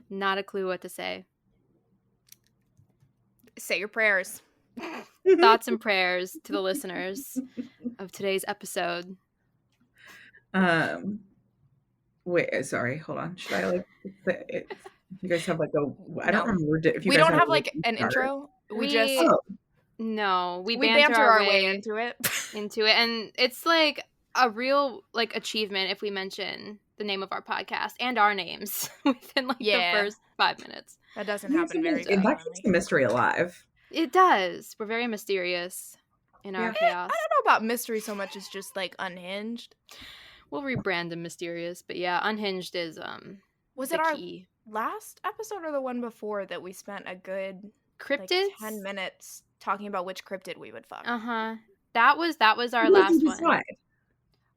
Not a clue what to say. Say your prayers. Thoughts and prayers to the listeners of today's episode. Wait, sorry, hold on. Should I say it? You guys have like I don't remember if you we guys don't have like an intro. We banter our way into it. And it's like a real like achievement if we mention the name of our podcast and our names within like the first 5 minutes. That doesn't happen very often. That keeps the mystery alive. It does. We're very mysterious in our chaos. I don't know about mystery so much as just like unhinged. We'll rebrand them mysterious, but yeah, unhinged is was it key. Our last episode or the one before that we spent a good cryptids like 10 minutes talking about which cryptid we would fuck? That was our last one.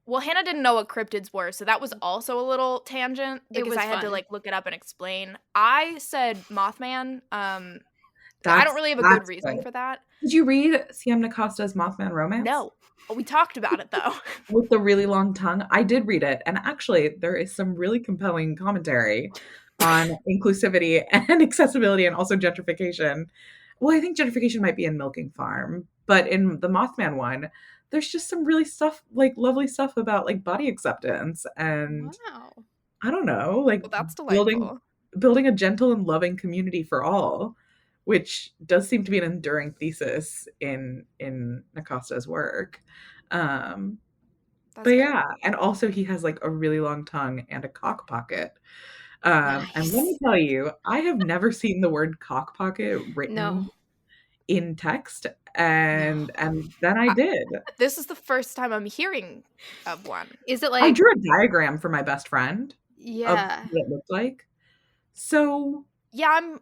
Well, Hannah didn't know what cryptids were, so that was also a little tangent because I had to like look it up and explain. I said Mothman. I don't really have a good reason for that. Did you read C.M. Nacosta's Mothman Romance? No. We talked about it though. With the really long tongue. I did read it, and actually there is some really compelling commentary on inclusivity and accessibility and also gentrification. Well, I think gentrification might be in Milking Farm, but in the Mothman one, there's just some really lovely stuff about like body acceptance and I don't know, like that's delightful. building a gentle and loving community for all, which does seem to be an enduring thesis in Nacosta's work. But yeah, and also he has like a really long tongue and a cock pocket. And let me tell you, I have never seen the word cock pocket written in text, and then I did. This is the first time I'm hearing of one. Is it like I drew a diagram for my best friend? Yeah, of what it looked like. So yeah, I'm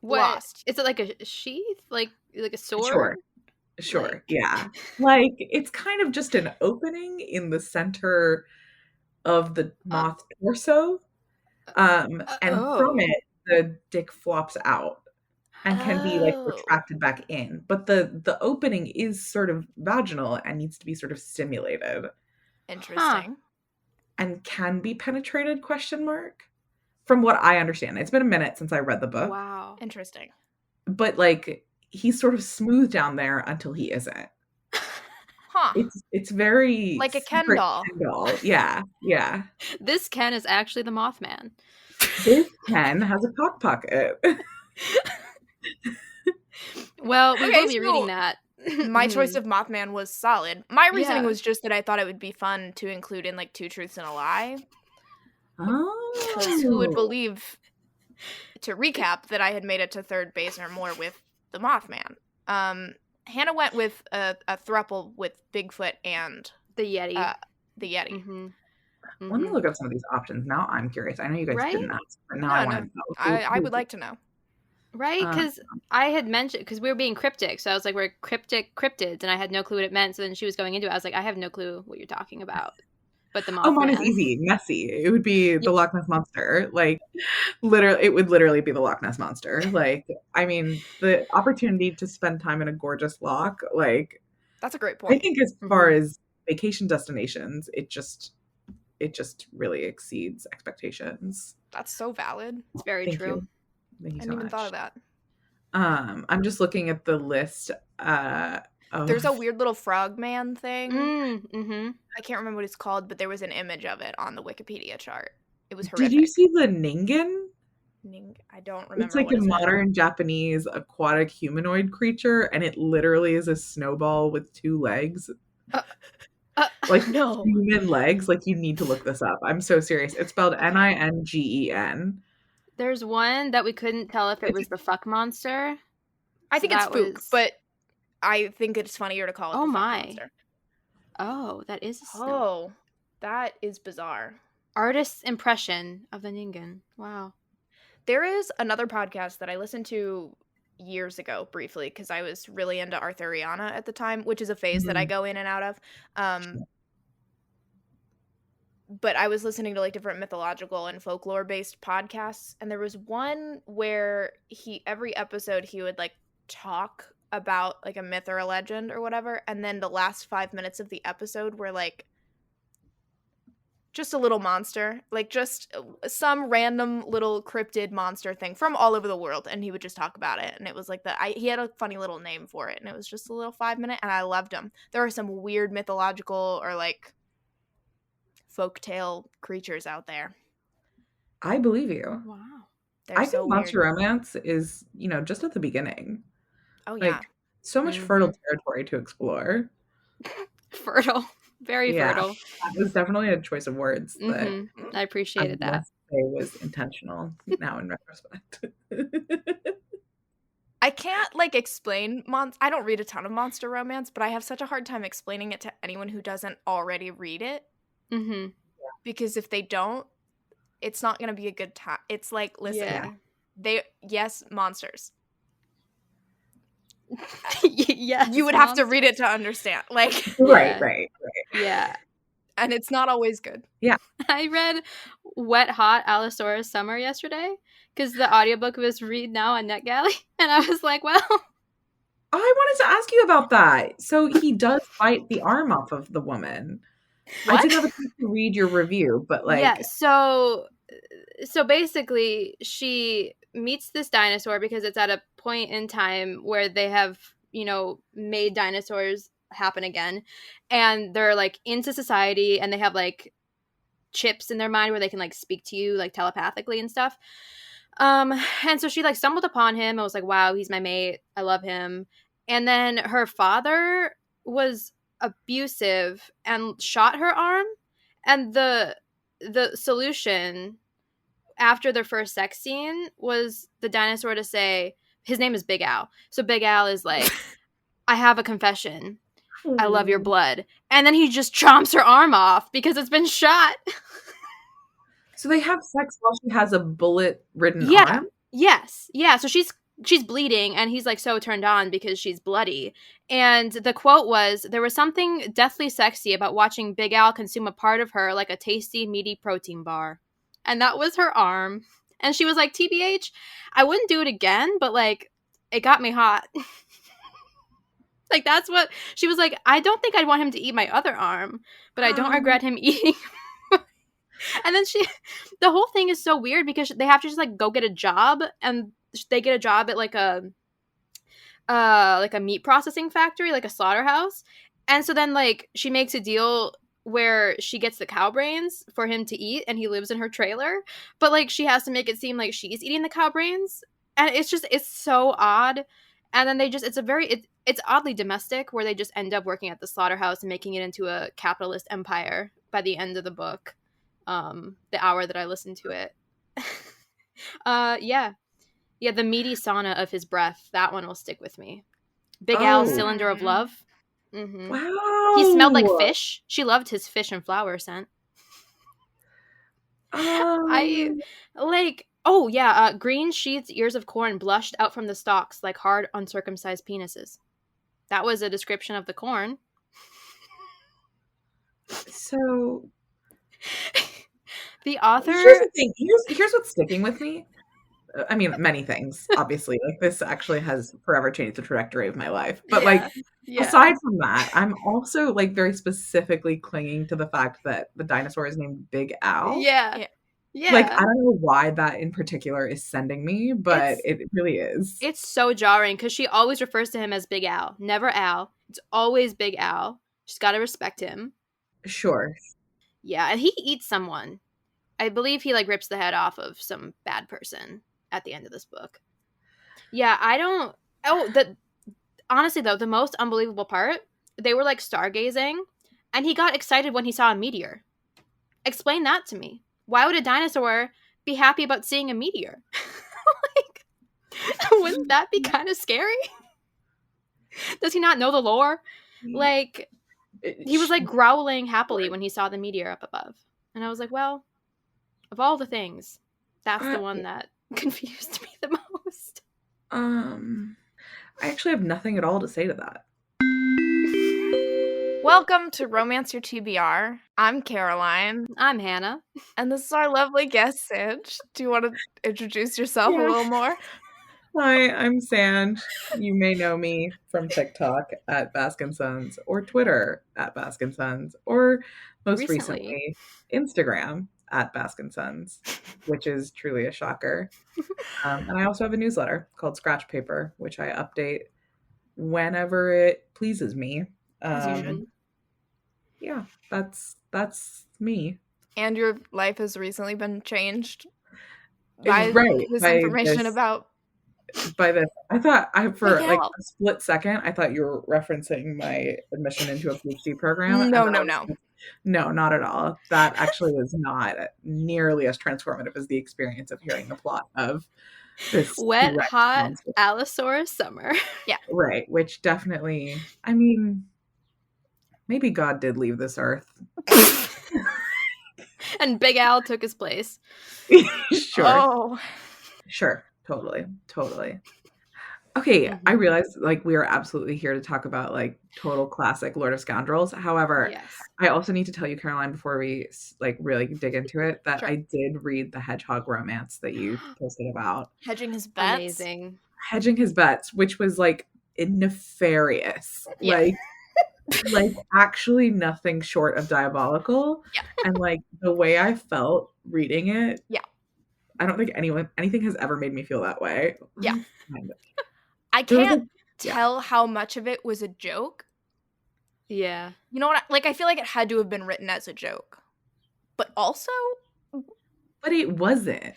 lost. Is it like a sheath, like a sword? Sure. Like... Yeah, like it's kind of just an opening in the center of the moth torso, and from it the dick flops out and can be like retracted back in, but the opening is sort of vaginal and needs to be sort of stimulated. Interesting. And can be penetrated, ? From what I understand. It's been a minute since I read the book. Wow. Interesting. But like he's sort of smooth down there until he isn't. It's very like a Ken doll. Yeah. This Ken is actually the Mothman. This Ken has a cock pocket. Well, we will be reading that. My choice of Mothman was solid. My reasoning was just that I thought it would be fun to include in like 2 Truths and a Lie. Oh. Because who would believe, to recap, that I had made it to third base or more with the Mothman. Hannah went with a throuple with Bigfoot and the Yeti. Mm-hmm. Let me look up some of these options. Now I'm curious. I know you guys didn't ask, but now I want to know. I would like to know. Right? Because I had mentioned, because we were being cryptic, so I was like, we're cryptids, and I had no clue what it meant, so then she was going into it. I was like, I have no clue what you're talking about. But the Mothman. Oh, mine is easy. Messy. It would be the Loch Ness Monster. Like, it would literally be the Loch Ness Monster. Like, I mean, the opportunity to spend time in a gorgeous loch, like... That's a great point. I think as far as vacation destinations, it just really exceeds expectations. That's so valid. It's very true. Thank you I so hadn't even much. thought of that. I'm just looking at the list. There's a weird little frogman thing. Mm-hmm. I can't remember what it's called, but there was an image of it on the Wikipedia chart. It was horrific. Did you see the Ningen? I don't remember. It's like a modern Japanese aquatic humanoid creature, and it literally is a snowball with 2 legs. Like no human legs. Like, you need to look this up. I'm so serious. It's spelledNingen. There's one that we couldn't tell if it was the fuck monster. I think it's Spook, but I think it's funnier to call it the fuck monster. Oh, that is that is bizarre. Artist's impression of the Ningen. Wow. There is another podcast that I listened to years ago briefly because I was really into Arthuriana at the time, which is a phase that I go in and out of. But I was listening to like different mythological and folklore based podcasts, and there was one where every episode he would like talk about like a myth or a legend or whatever, and then the last 5 minutes of the episode were like Just a little monster, like just some random little cryptid monster thing from all over the world, and he would just talk about it, and it was like he had a funny little name for it, and it was just a little 5-minute, and I loved him. There are some weird mythological or like folktale creatures out there. I believe you. Wow. I think monster romance is, just at the beginning. Oh, yeah. Like, so much fertile territory to explore. Fertile. Very fertile. That was definitely a choice of words that I appreciated that. Say was intentional now in retrospect. I can't explain I don't read a ton of monster romance, but I have such a hard time explaining it to anyone who doesn't already read it. Mm-hmm. Because if they don't, it's not going to be a good time. It's like, listen, monsters. Yes, you would have to read it to understand. Right. Yeah. And it's not always good. Yeah. I read Wet Hot Allosaurus Summer yesterday because the audiobook was read now on NetGalley, and I was like, well. I wanted to ask you about that. So he does bite the arm off of the woman. What? I didn't have a chance to read your review, but Yeah, so basically she meets this dinosaur because it's at a point in time where they have, made dinosaurs happen again, and they're into society, and they have chips in their mind where they can speak to you telepathically and stuff. And so she stumbled upon him. I was like, wow, he's my mate. I love him. And then her father was abusive and shot her arm. And the solution after their first sex scene was the dinosaur to say, his name is Big Al. So Big Al is like, I have a confession. I love your blood. And then he just chomps her arm off because it's been shot. So they have sex while she has a bullet-ridden arm? Yes. Yeah. So she's bleeding, and he's so turned on because she's bloody. And the quote was, there was something deathly sexy about watching Big Al consume a part of her like a tasty, meaty protein bar. And that was her arm. And she was like, TBH, I wouldn't do it again, but it got me hot. That's what she was like. I don't think I'd want him to eat my other arm, but I don't regret him eating. And then the whole thing is so weird because they have to just go get a job, and they get a job at a meat processing factory, a slaughterhouse. And so then she makes a deal where she gets the cow brains for him to eat, and he lives in her trailer, but she has to make it seem like she's eating the cow brains, and it's so odd. And then it's oddly domestic, where they just end up working at the slaughterhouse and making it into a capitalist empire by the end of the book. The hour that I listened to it. Yeah, the meaty sauna of his breath, that one will stick with me. Big Al's cylinder of love. Mm-hmm. Wow. He smelled like fish. She loved his fish and flower scent. Green sheets, ears of corn blushed out from the stalks like hard, uncircumcised penises. That was a description of the corn. So the author... Here's the thing. Here's what's sticking with me. I mean, many things, obviously. This actually has forever changed the trajectory of my life. But aside from that, I'm also very specifically clinging to the fact that the dinosaur is named Big Al. Yeah. I don't know why that in particular is sending me, but it really is. It's so jarring because she always refers to him as Big Al. Never Al. It's always Big Al. She's got to respect him. Sure. Yeah, and he eats someone. I believe he rips the head off of some bad person at the end of this book. Yeah, I don't... honestly, though, the most unbelievable part, they were stargazing, and he got excited when he saw a meteor. Explain that to me. Why would a dinosaur be happy about seeing a meteor? Wouldn't that be kind of scary? Does he not know the lore? He was growling happily when he saw the meteor up above. And I was like, well, of all the things, that's the one that confused me the most. I actually have nothing at all to say to that. Welcome to Romance Your TBR. I'm Caroline. I'm Hannah. And this is our lovely guest, Sanj. Do you want to introduce yourself a little more? Hi, I'm Sanj. You may know me from TikTok at Basker Sons or Twitter at Basker Sons or most recently Instagram at Basker Sons, which is truly a shocker. And I also have a newsletter called Scratch Paper, which I update whenever it pleases me. As you should. Yeah, that's me. And your life has recently been changed by this information about. By this, I thought for like a split second, I thought you were referencing my admission into a PhD program. No. No, not at all. That actually is not nearly as transformative as the experience of hearing the plot of this wet, hot Allosaurus summer. Yeah. Right, which definitely, I mean, maybe God did leave this earth. And Big Al took his place. Sure. Oh. Sure. Totally. Okay, I realize like we are absolutely here to talk about like total classic Lord of Scoundrels. However, I also need to tell you, Caroline, before we like really dig into it, that I did read the hedgehog romance that you posted about. Hedging his bets. Amazing. Hedging his bets, which was like nefarious. Yeah. Like actually nothing short of diabolical. Yeah. And like the way I felt reading it. Yeah. I don't think anything has ever made me feel that way. Yeah. I can't tell how much of it was a joke. Yeah. You know what? Like, I feel like it had to have been written as a joke. But also... But it wasn't.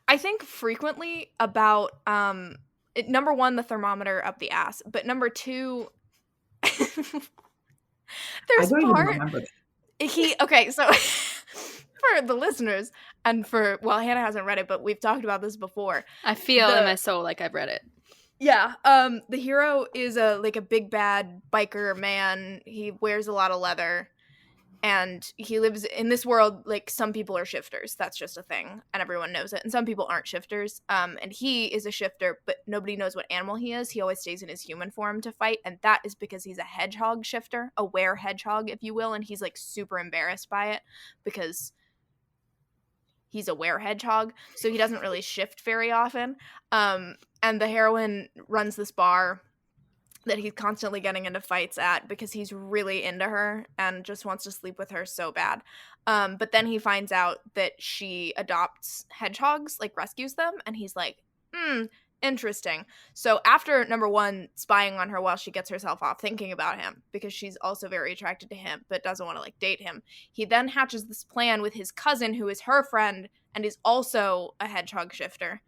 I think frequently about, number one, the thermometer up the ass. But number two... there's I don't even remember that. Okay, so for the listeners and Hannah hasn't read it, but we've talked about this before. I feel in my soul like I've read it. Yeah, the hero is a big bad biker man. He wears a lot of leather, and he lives in this world. Like, some people are shifters. That's just a thing, and everyone knows it. And some people aren't shifters. And he is a shifter, but nobody knows what animal he is. He always stays in his human form to fight, and that is because he's a hedgehog shifter, a werehedgehog, if you will. And he's like super embarrassed by it because he's a werehedgehog, so he doesn't really shift very often. And the heroine runs this bar that he's constantly getting into fights at because he's really into her and just wants to sleep with her so bad. But then he finds out that she adopts hedgehogs, like rescues them, and he's like, interesting. So after number one spying on her while she gets herself off thinking about him, because she's also very attracted to him but doesn't want to like date him, he then hatches this plan with his cousin who is her friend and is also a hedgehog shifter.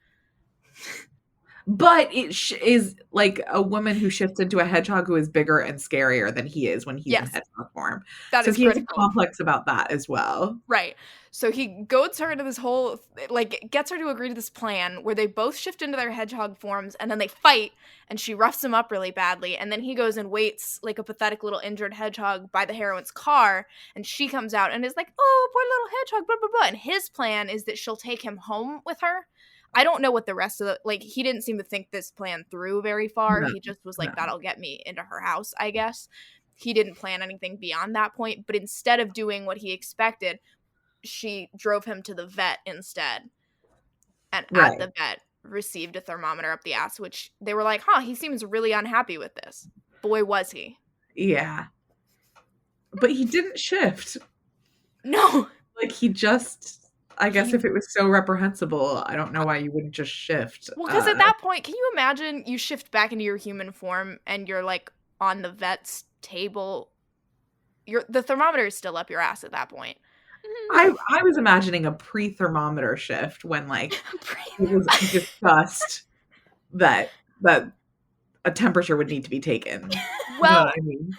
But it is like a woman who shifts into a hedgehog who is bigger and scarier than he is when he's in hedgehog form. That so is he critical. has a complex about that as well. Right. So he goads her into this whole, like, gets her to agree to this plan where they both shift into their hedgehog forms and then they fight and she roughs him up really badly. And then he goes and waits like a pathetic little injured hedgehog by the heroine's car. And she comes out and is like, oh, poor little hedgehog, blah, blah, blah. And his plan is that she'll take him home with her. I don't know what the rest of the, like, he didn't seem to think this plan through very far. He just was like, that'll get me into her house, I guess. He didn't plan anything beyond that point. But instead of doing what he expected, she drove him to the vet instead. And at the vet, received a thermometer up the ass, which they were like, he seems really unhappy with this. Boy, was he. Yeah. But he didn't shift. No. Like, he just... I guess if it was so reprehensible, I don't know why you wouldn't just shift. Well, because at that point, can you imagine you shift back into your human form and you're like on the vet's table? The thermometer is still up your ass at that point. I was imagining a pre-thermometer shift when like it was discussed that a temperature would need to be taken. Well, you know what I mean?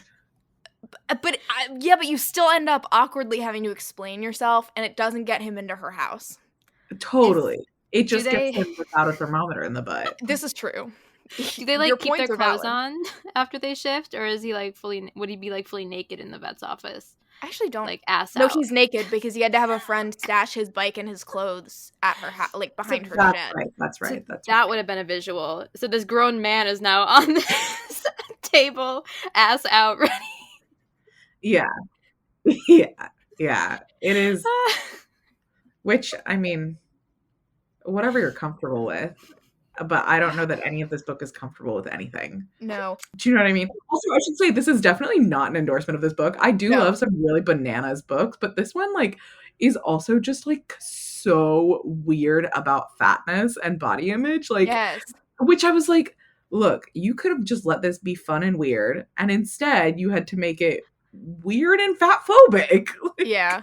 But you still end up awkwardly having to explain yourself, and it doesn't get him into her house. Totally. It just gets him without a thermometer in the butt. This is true. Do they like keep their clothes on after they shift, or is he like would he be like fully naked in the vet's office? I actually don't. Like ass out. No, he's naked because he had to have a friend stash his bike and his clothes at her like behind her shed. Right. That's right. So that would have been a visual. So this grown man is now on this table, ass out, ready. Yeah. It is. Which, I mean, whatever you're comfortable with. But I don't know that any of this book is comfortable with anything. No. Do you know what I mean? Also, I should say this is definitely not an endorsement of this book. I do love some really bananas books, but this one, like, is also just, like, so weird about fatness and body image. Like, yes. Which I was like, look, you could have just let this be fun and weird, and instead you had to make it weird and fat phobic. Like, yeah.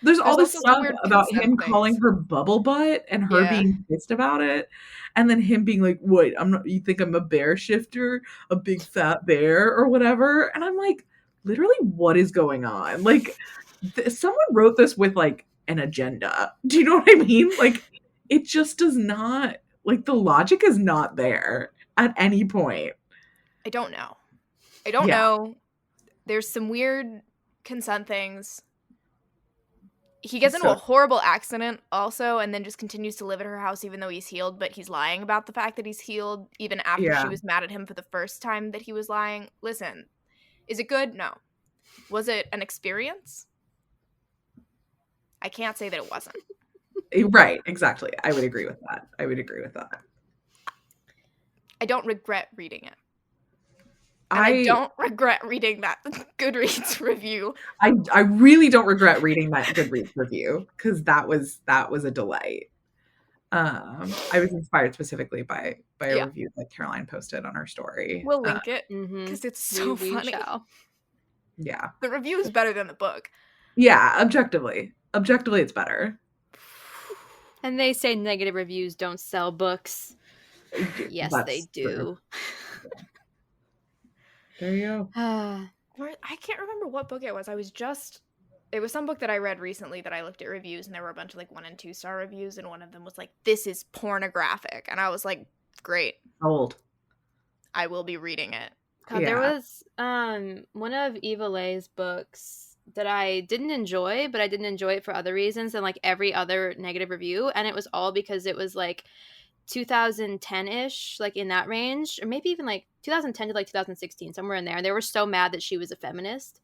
There's all this stuff about him calling her bubble butt and her being pissed about it. And then him being like, what, you think I'm a bear shifter? A big fat bear or whatever? And I'm like, literally, what is going on? Like, someone wrote this with, like, an agenda. Do you know what I mean? Like, it just does not, like, the logic is not there at any point. I don't know. There's some weird consent things. He gets into a horrible accident also, and then just continues to live at her house even though he's healed, but he's lying about the fact that he's healed even after she was mad at him for the first time that he was lying. Listen, is it good? No. Was it an experience? I can't say that it wasn't. Right, exactly. I would agree with that. I don't regret reading it. And I don't regret reading that Goodreads review. I really don't regret reading that Goodreads review because that was a delight. I was inspired specifically by a review that Caroline posted on her story. We'll link it because it's so funny. Yeah, the review is better than the book. Yeah, objectively, it's better. And they say negative reviews don't sell books. Yes, they do. There you go. I can't remember what book it was. It was some book that I read recently that I looked at reviews, and there were a bunch of, like, 1- and 2-star reviews, and one of them was like, this is pornographic. And I was like, great. Old. I will be reading it. God, there was one of Eva Leigh's books that I didn't enjoy, but I didn't enjoy it for other reasons than, like, every other negative review. And it was all because it was, like, 2010-ish, like, in that range, or maybe even like 2010 to like 2016, somewhere in there. And they were so mad that she was a feminist.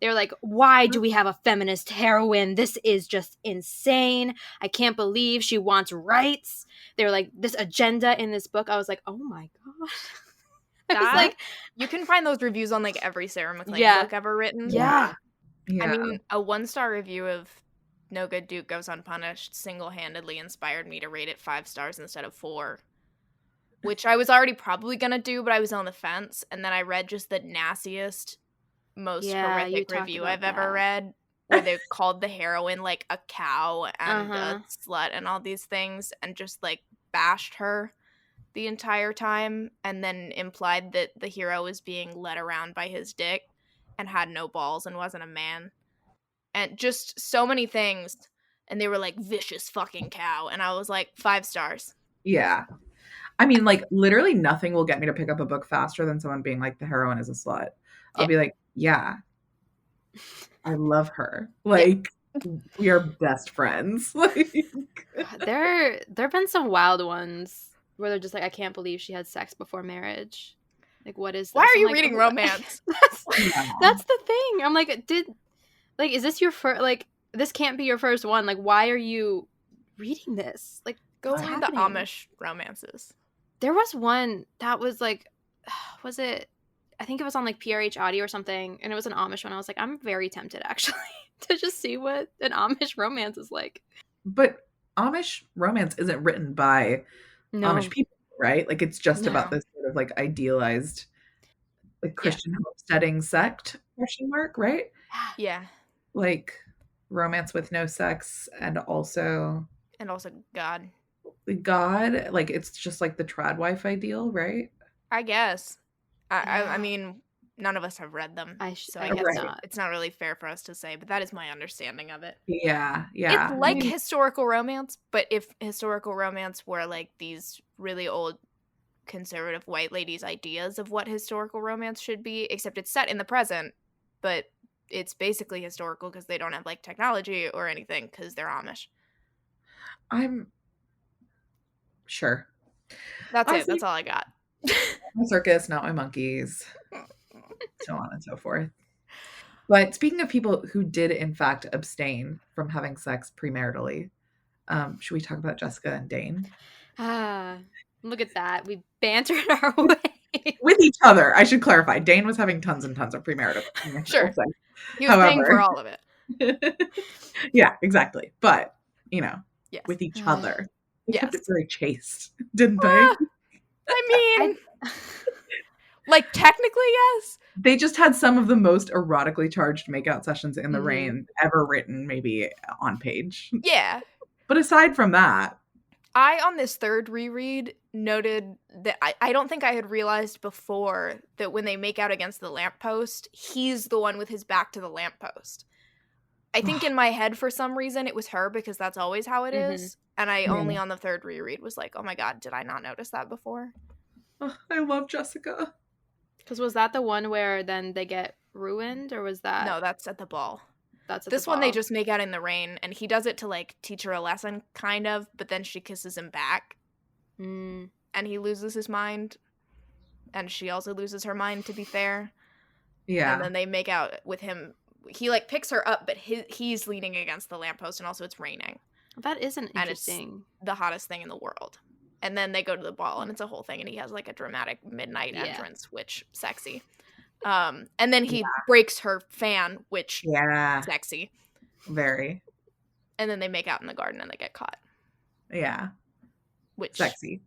They were like, why do we have a feminist heroine? This is just insane. I can't believe she wants rights. They were like, this agenda in this book. I was like, oh my God. I was like, you can find those reviews on, like, every Sarah McLean book ever written. Yeah. I mean, a 1-star review of No Good Duke Goes Unpunished single-handedly inspired me to rate it 5 stars instead of 4, which I was already probably gonna do, but I was on the fence, and then I read just the nastiest, most horrific review I've ever read, where they called the heroine, like, a cow and a slut and all these things, and just, like, bashed her the entire time, and then implied that the hero was being led around by his dick and had no balls and wasn't a man. And just so many things. And they were like, vicious fucking cow. And I was like, 5 stars. Yeah. I mean, like, literally nothing will get me to pick up a book faster than someone being like, the heroine is a slut. I'll be like, yeah, I love her. Like, we are best friends. Like, there have been some wild ones where they're just like, I can't believe she had sex before marriage. Like, what is this? Why are you reading romance? That's the thing. I'm like, is this your first, like, this can't be your first one. Like, why are you reading this? Like, go read the Amish romances. There was one that was like, was it, I think it was on like PRH Audio or something, and it was an Amish one. I was like, I'm very tempted actually to just see what an Amish romance is like. But Amish romance isn't written by Amish people, right? Like, it's just about this sort of, like, idealized, like, Christian homesteading sect, question mark, right? Yeah. Like, romance with no sex, and also God. Like, it's just like the trad wife ideal, right? I guess. I mean, none of us have read them, so I guess it's not really fair for us to say, but that is my understanding of it. Yeah. It's like historical romance, but if historical romance were like these really old conservative white ladies' ideas of what historical romance should be, except it's set in the present, but it's basically historical because they don't have, like, technology or anything because they're Amish. I'm sure. That's it. That's all I got. My circus, not my monkeys. So on and so forth. But speaking of people who did, in fact, abstain from having sex premaritally, Should we talk about Jessica and Dane? Look at that. We bantered our way. With each other, I should clarify. Dane was having tons and tons of premarital sure. sex. He was paying for all of it. Yeah, exactly. But, yes. with each other. They kept it yes. very chaste, didn't they? I mean, like, technically, yes. They just had some of the most erotically charged makeout sessions in the rain ever written, maybe on page. Yeah. But aside from that, I, on this third reread, noted that I don't think I had realized before that when they make out against the lamppost, he's the one with his back to the lamppost. I think in my head, for some reason, it was her because that's always how it is. And I only on the third reread was like, oh my god, did I not notice that before? Oh, I love Jessica. Because was that the one where then they get ruined, or was that... No, that's at the ball. That's at this the ball. One they just make out in the rain, and he does it to, like, teach her a lesson, kind of, but then she kisses him back. And he loses his mind. And she also loses her mind, to be fair. Yeah. And then they make out with him. He, like, picks her up, but he's leaning against the lamppost, and also it's raining. That isn't interesting. And it's the hottest thing in the world. And then they go to the ball, and it's a whole thing, and he has, like, a dramatic midnight entrance, which, sexy. And then he breaks her fan, which, sexy. Very. And then they make out in the garden, and they get caught. Yeah. Which,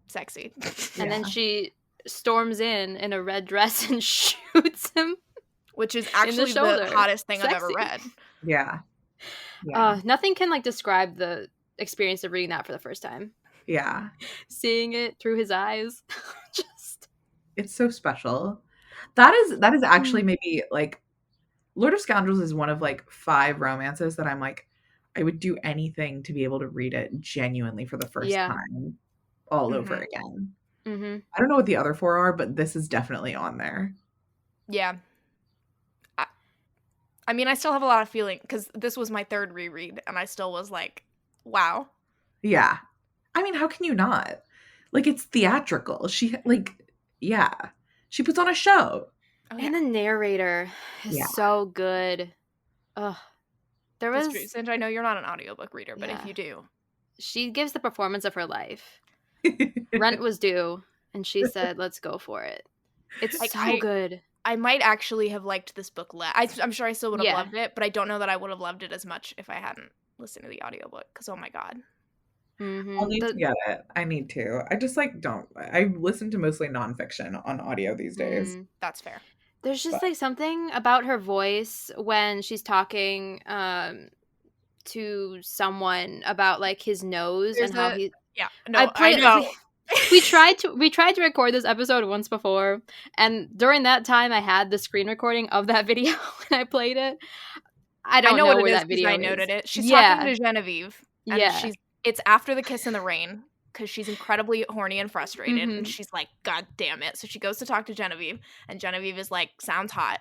sexy. And then she storms in a red dress and shoots him. Which is actually the hottest thing I've ever read. Yeah. Nothing can, like, describe the experience of reading that for the first time. Yeah. Seeing it through his eyes. It's so special. That is actually maybe, like, Lord of Scoundrels is one of, like, 5 romances that I'm like, I would do anything to be able to read it genuinely for the first time all over again. I don't know what the other 4 are, but this is definitely on there. Yeah. I mean, I still have a lot of feeling, because this was my third reread, and I still was like, wow. Yeah. I mean, how can you not? Like, it's theatrical. She, like, she puts on a show. And the narrator is so good. Ugh. There was... Sanj, I know you're not an audiobook reader, but if you do. She gives the performance of her life. Rent was due, and she said, let's go for it. It's so good. I might actually have liked this book less. I'm sure I still would have loved it, but I don't know that I would have loved it as much if I hadn't listened to the audiobook, because, oh my god. I'll need to get it. I need to. I just, like, don't. I listen to mostly nonfiction on audio these days. That's fair. There's just, like, something about her voice when she's talking to someone about, like, his nose and how he... Yeah, no, I know. We tried to record this episode once before, and during that time I had the screen recording of that video and I played it. I don't know what where it is that video I is. noted it. She's talking to Genevieve. And it's after the kiss in the rain, because she's incredibly horny and frustrated, and she's like, god damn it. So she goes to talk to Genevieve, and Genevieve is like, sounds hot.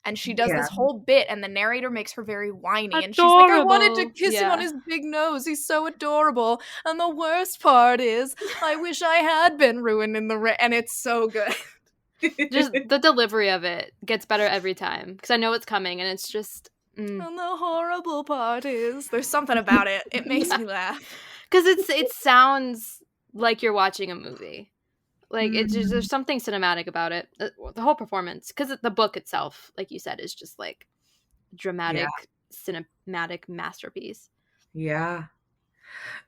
And she does this whole bit, and the narrator makes her very whiny. Adorable. And she's like, I wanted to kiss him on his big nose. He's so adorable. And the worst part is, I wish I had been ruined in the rain. And it's so good. Just the delivery of it gets better every time, because I know it's coming, and it's just... And the horrible part is... There's something about it. It makes me laugh. Because it sounds like you're watching a movie. Like, it's just, there's something cinematic about it. The whole performance. Because the book itself, like you said, is just, like, dramatic, cinematic masterpiece. Yeah.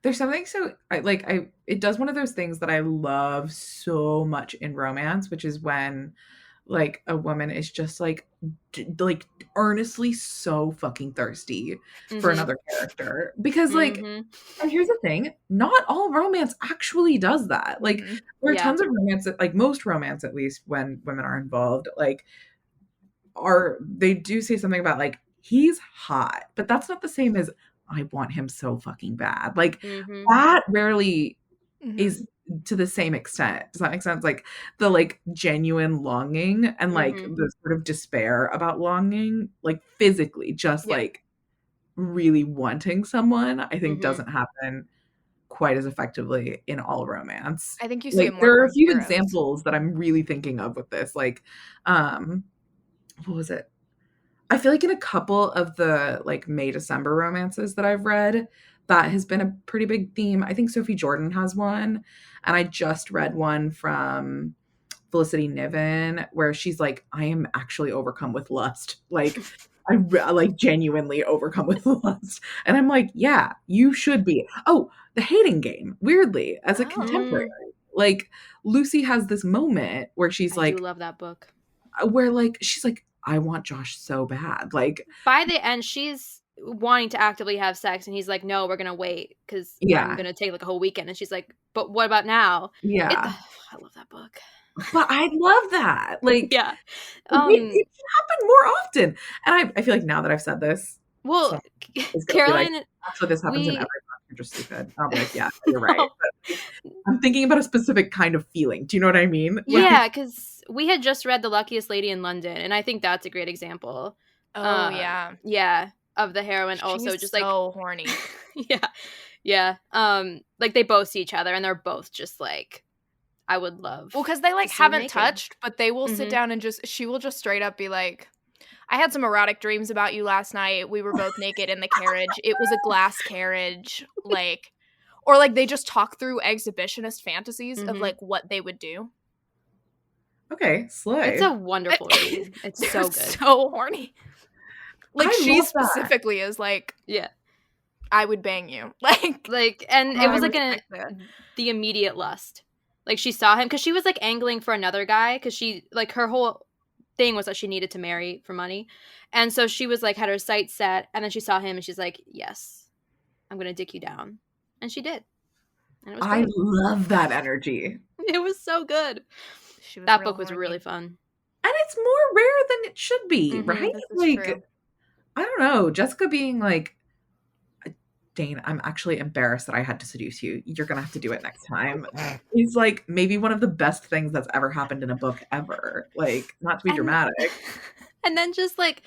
There's something so... it does one of those things that I love so much in romance, which is when... like, a woman is just, like earnestly so fucking thirsty for another character. Because, like, and here's the thing, not all romance actually does that. Like, there are tons of romance, that, like, most romance, at least, when women are involved, like, they do say something about, like, he's hot, but that's not the same as, I want him so fucking bad. Like, that rarely is to the same extent. Does that make sense? Like, the, like, genuine longing and, like, the sort of despair about longing, like, physically, just like really wanting someone, I think doesn't happen quite as effectively in all romance. I think you see like, it more. There are a few examples that I'm really thinking of with this. Like, what was it? I feel like in a couple of the, like, May December romances that I've read, that has been a pretty big theme. I think Sophie Jordan has one, and I just read one from Felicity Niven where she's like, I am actually overcome with lust. Like, I like genuinely overcome with lust. And I'm like, yeah, you should be. Oh, The Hating Game, weirdly, as a contemporary. Like, Lucy has this moment where she's like, I do love that book. Where like she's like, I want Josh so bad. Like, by the end, she's wanting to actively have sex, and he's like, no, we're gonna wait because I'm gonna take like a whole weekend. And she's like, but what about now? I love that book. But I love that. Like, yeah, it should happen more often. And I feel like now that I've said this, well, Caroline, like, so this happens in every book. You're just stupid. I'll be like, yeah, you're right. But I'm thinking about a specific kind of feeling. Do you know what I mean? Yeah, because we had just read The Luckiest Lady in London, and I think that's a great example. Oh yeah, of the heroine also She's just so like horny. yeah. Like they both see each other, and they're both just like, I would love. Well, because they like haven't touched, but they will sit down and she will just straight up be like, I had some erotic dreams about you last night. We were both naked in the carriage. It was a glass carriage. Like, or like they just talk through exhibitionist fantasies of like what they would do. Okay, slay. It's a wonderful read. It's so good. So horny. Like, she specifically is like, yeah, I would bang you. Like, and it was like the immediate lust. Like, she saw him because she was like angling for another guy because she like her whole thing was that she needed to marry for money, and so she was like had her sights set, and then she saw him and she's like, yes, I'm gonna dick you down, and she did. And it was I love that energy. It was so good. That book was really fun, and it's more rare than it should be, right? Like, true. I don't know, Jessica being like, Dane, I'm actually embarrassed that I had to seduce you. You're going to have to do it next time. It's like maybe one of the best things that's ever happened in a book ever. Like, not to be dramatic. And then just like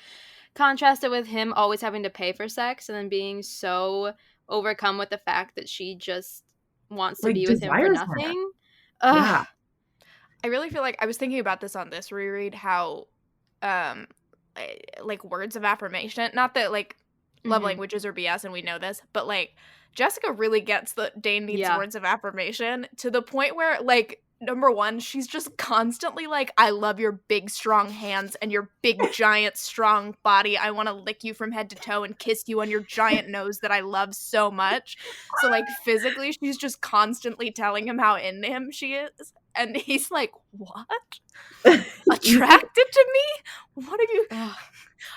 contrast it with him always having to pay for sex and then being so overcome with the fact that she just wants to be with him for nothing. Yeah. I really feel like I was thinking about this on this reread, how like words of affirmation, not that like love languages are BS and we know this, but like Jessica really gets that Dane needs words of affirmation to the point where, like, number one, she's just constantly like, I love your big strong hands and your big giant strong body. I want to lick you from head to toe and kiss you on your giant nose that I love so much. So like physically she's just constantly telling him how into him she is, and he's like, what? Attracted to me? What are you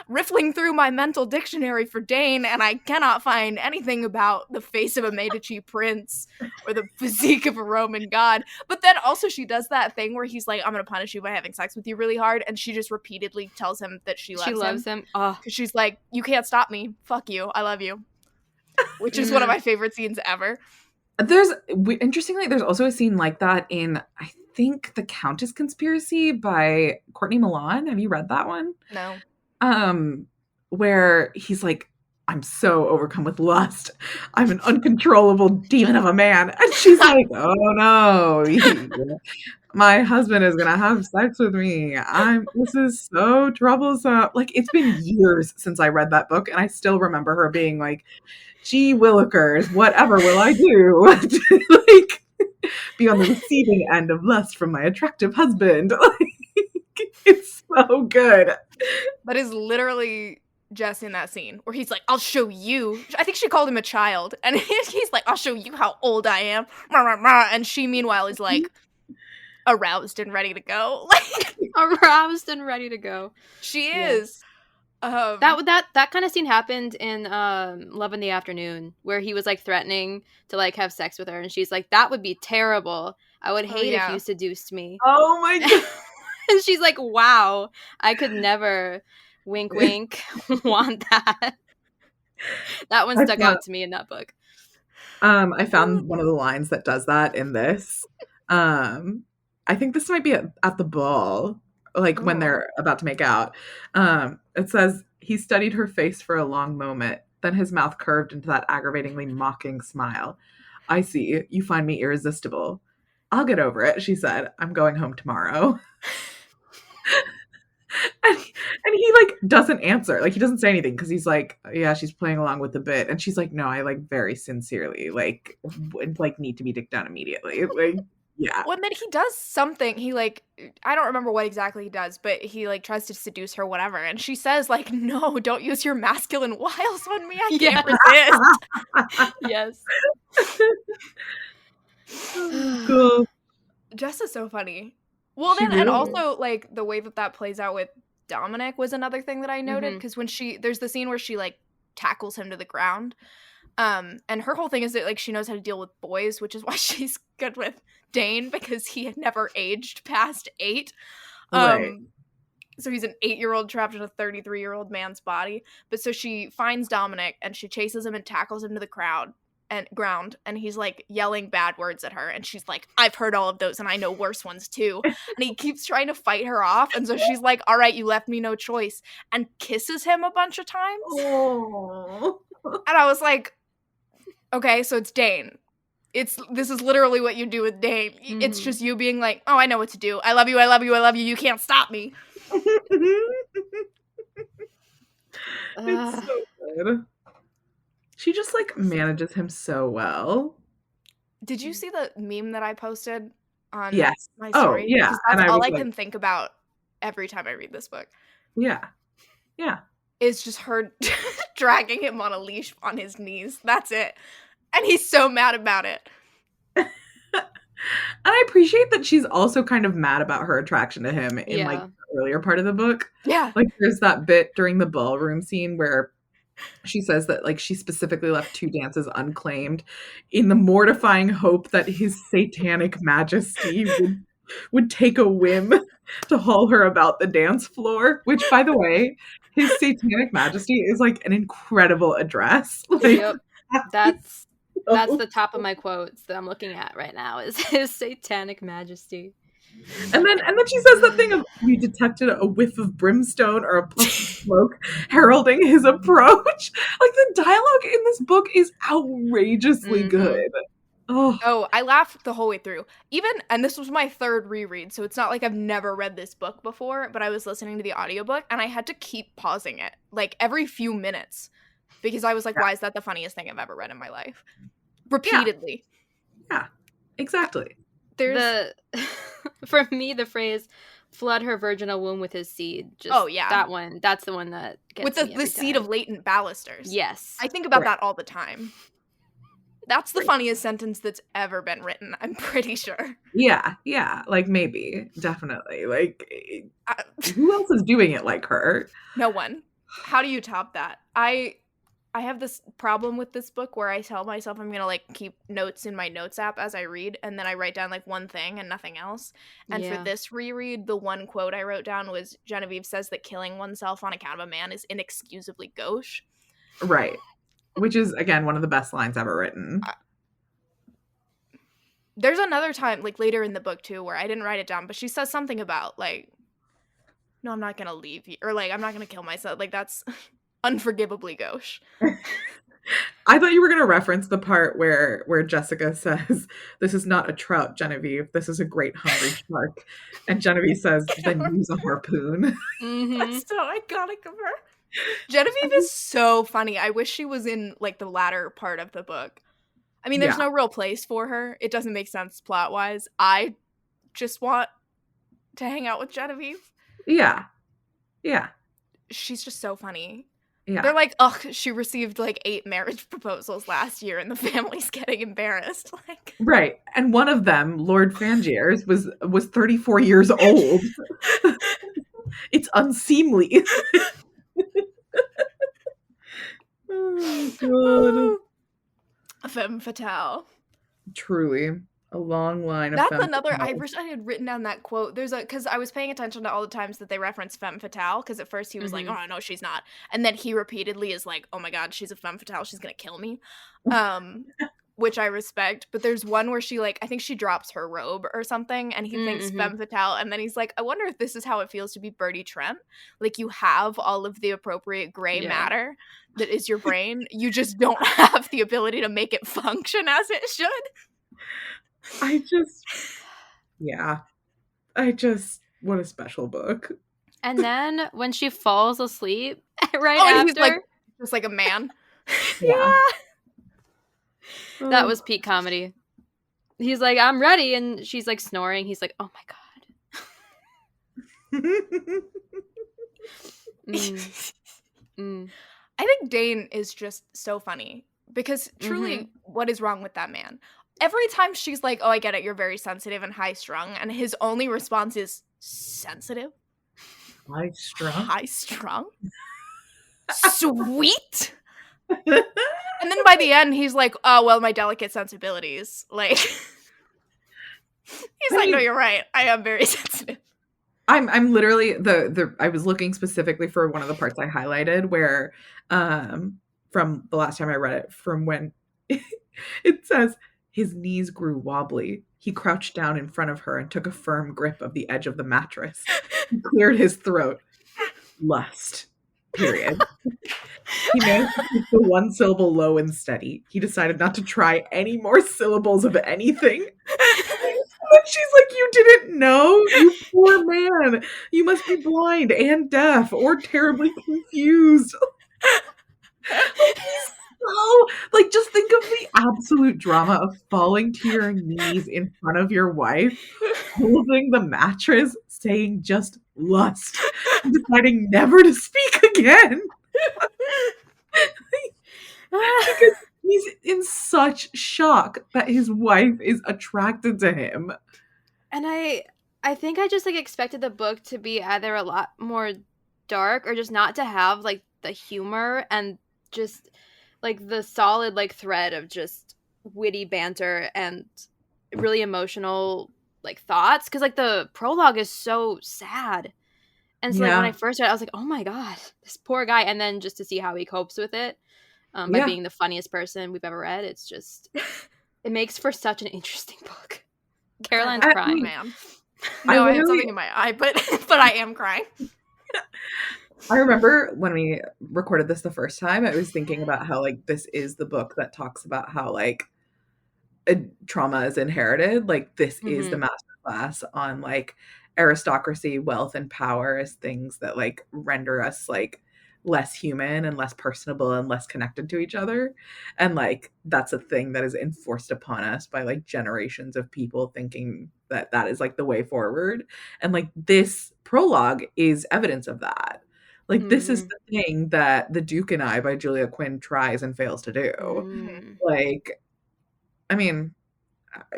riffling through my mental dictionary for Dane, and I cannot find anything about the face of a Medici prince or the physique of a Roman god. But then also she does that thing where he's like, I'm gonna punish you by having sex with you really hard, and she just repeatedly tells him that she loves him. Because she's like, you can't stop me. Fuck you. I love you. Which is one of my favorite scenes ever. Interestingly, there's also a scene like that in, I think, The Countess Conspiracy by Courtney Milan. Have you read that one? No. Where he's like, I'm so overcome with lust. I'm an uncontrollable demon of a man. And she's like, oh no, my husband is going to have sex with me. This is so troublesome. Like, it's been years since I read that book, and I still remember her being like, gee willikers, whatever will I do to like be on the receiving end of lust from my attractive husband? Like, it's so good. That is literally Jess in that scene where he's like, I'll show you. I think she called him a child, and he's like, I'll show you how old I am. And she meanwhile is like aroused and ready to go. Like, aroused and ready to go. She is. That kind of scene happened in Love in the Afternoon, where he was like threatening to like have sex with her, and she's like, that would be terrible. I would hate if you seduced me. Oh my god. And she's like, wow, I could never, wink wink, want that. That one stuck out to me in that book. I found one of the lines that does that in this. I think this might be at the ball, like when they're about to make out. It says, he studied her face for a long moment, then his mouth curved into that aggravatingly mocking smile. I see, you find me irresistible. I'll get over it, she said. I'm going home tomorrow. And he like doesn't answer. Like he doesn't say anything because he's like, yeah, she's playing along with the bit. And she's like, no, I like very sincerely like would like need to be dicked down immediately. Like, yeah. Well, and then he does something. He like, I don't remember what exactly he does, but he like tries to seduce her, whatever. And she says like, no, don't use your masculine wiles on me. I can't resist. Yes. Cool. Jess is so funny. Well, then, and also like the way that plays out with Dominic was another thing that I noted, because when there's the scene where she like tackles him to the ground, and her whole thing is that like she knows how to deal with boys, which is why she's good with Dane, because he had never aged past 8. Right. So he's an 8-year-old trapped in a 33-year-old man's body. But so she finds Dominic and she chases him and tackles him to the ground, and he's like yelling bad words at her, and she's like, I've heard all of those and I know worse ones too. And he keeps trying to fight her off, and so she's like, all right, you left me no choice, and kisses him a bunch of times. Oh. And I was like, okay, so it's Dane. This is literally what you do with Dane. It's just you being like, oh, I know what to do. I love you, I love you, I love you. You can't stop me. It's so good. She just like manages him so well. Did you see the meme that I posted on my story? Oh, yeah. Because that's all I can think about every time I read this book. Yeah. Yeah. Is just her dragging him on a leash on his knees. That's it. And he's so mad about it. And I appreciate that she's also kind of mad about her attraction to him in like the earlier part of the book. Yeah. Like there's that bit during the ballroom scene where she says that like she specifically left 2 dances unclaimed in the mortifying hope that his satanic majesty would take a whim to haul her about the dance floor, which by the way, his satanic majesty is like an incredible address. Like, yep. That's the top of my quotes that I'm looking at right now is his satanic majesty. And then she says that thing of, we detected a whiff of brimstone or a puff of smoke heralding his approach. Like the dialogue in this book is outrageously good. Oh, I laughed the whole way through. And this was my 3rd reread, so it's not like I've never read this book before, but I was listening to the audiobook and I had to keep pausing it like every few minutes because I was like, why is that the funniest thing I've ever read in my life? Repeatedly. Yeah, exactly. For me, the phrase "flood her virginal womb with his seed." That one. That's the one that gets with me the seed of latent balusters. Yes, I think about that all the time. That's the funniest sentence that's ever been written. I'm pretty sure. Yeah, like maybe, definitely. Like, who else is doing it like her? No one. How do you top that? I have this problem with this book where I tell myself I'm going to, like, keep notes in my notes app as I read, and then I write down, like, one thing and nothing else. And for this reread, the one quote I wrote down was Genevieve says that killing oneself on account of a man is inexcusably gauche. Right. Which is, again, one of the best lines ever written. There's another time, like, later in the book, too, where I didn't write it down, but she says something about, like, no, I'm not going to leave you. Or, like, I'm not going to kill myself. Like, that's unforgivably gauche. I thought you were going to reference the part where Jessica says, this is not a trout, Genevieve. This is a great hungry shark. And Genevieve says, then use a harpoon. That's so iconic of her. Genevieve is so funny. I wish she was in, like, the latter part of the book. I mean, there's no real place for her. It doesn't make sense plot-wise. I just want to hang out with Genevieve. Yeah. She's just so funny. Yeah. They're like, ugh, she received, like, 8 marriage proposals last year, and the family's getting embarrassed. Like, right. And one of them, Lord Fangiers, was 34 years old. It's unseemly. Oh, God. Femme fatale. Truly. A long line of That's another, I wish I had written down that quote. Because I was paying attention to all the times that they reference femme fatale, because at first he was like, oh, no, she's not. And then he repeatedly is like, oh my God, she's a femme fatale, she's gonna kill me. Which I respect. But there's one where she, like, I think she drops her robe or something, and he thinks femme fatale, and then he's like, I wonder if this is how it feels to be Bertie Trent. Like, you have all of the appropriate gray matter that is your brain. You just don't have the ability to make it function as it should. what a special book. And then when she falls asleep after. He's like, just like a man. Yeah. That was peak comedy. He's like, I'm ready. And she's like snoring. He's like, oh my God. I think Dane is just so funny because truly, what is wrong with that man? Every time she's like, oh, I get it, you're very sensitive and high-strung, and his only response is, sensitive? High-strung? High-strung? Sweet? And then by the end, he's like, oh, well, my delicate sensibilities. Like, he's like, no, you're right. I am very sensitive. I'm literally I was looking specifically for one of the parts I highlighted where from the last time I read it, from when it says his knees grew wobbly. He crouched down in front of her and took a firm grip of the edge of the mattress. He cleared his throat. Lust. Period. He managed to keep the one syllable low and steady. He decided not to try any more syllables of anything. And she's like, you didn't know? You poor man. You must be blind and deaf or terribly confused. So, like, just think of the absolute drama of falling to your knees in front of your wife, holding the mattress, saying just lust, and deciding never to speak again. Because he's in such shock that his wife is attracted to him. And I think I just like expected the book to be either a lot more dark or just not to have like the humor and just like the solid like thread of just witty banter and really emotional like thoughts, because like the prologue is so sad. And so like when I first read it, I was like, oh my God, this poor guy. And then just to see how he copes with it by being the funniest person we've ever read, it's just it makes for such an interesting book. Caroline's crying. Man. No, I have something in my eye, but I am crying. I remember when we recorded this the first time, I was thinking about how like this is the book that talks about how like trauma is inherited. Like this is the masterclass on like aristocracy, wealth, and power as things that like render us like less human and less personable and less connected to each other. And like that's a thing that is enforced upon us by like generations of people thinking that that is like the way forward. And like this prologue is evidence of that. Like this is the thing that The Duke and I by Julia Quinn tries and fails to do. Like, I mean,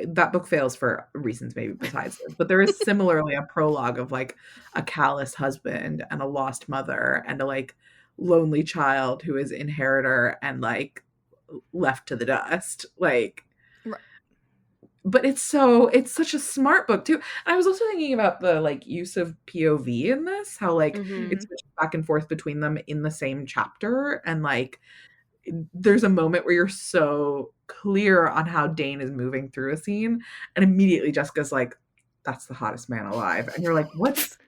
that book fails for reasons maybe besides this, but there is similarly a prologue of like a callous husband and a lost mother and a like lonely child who is inheritor and like left to the dust. Like, but it's such a smart book too. And I was also thinking about the like use of POV in this, how like it's switching back and forth between them in the same chapter, and like there's a moment where you're so clear on how Dane is moving through a scene, and immediately Jessica's like, that's the hottest man alive. And you're like, what's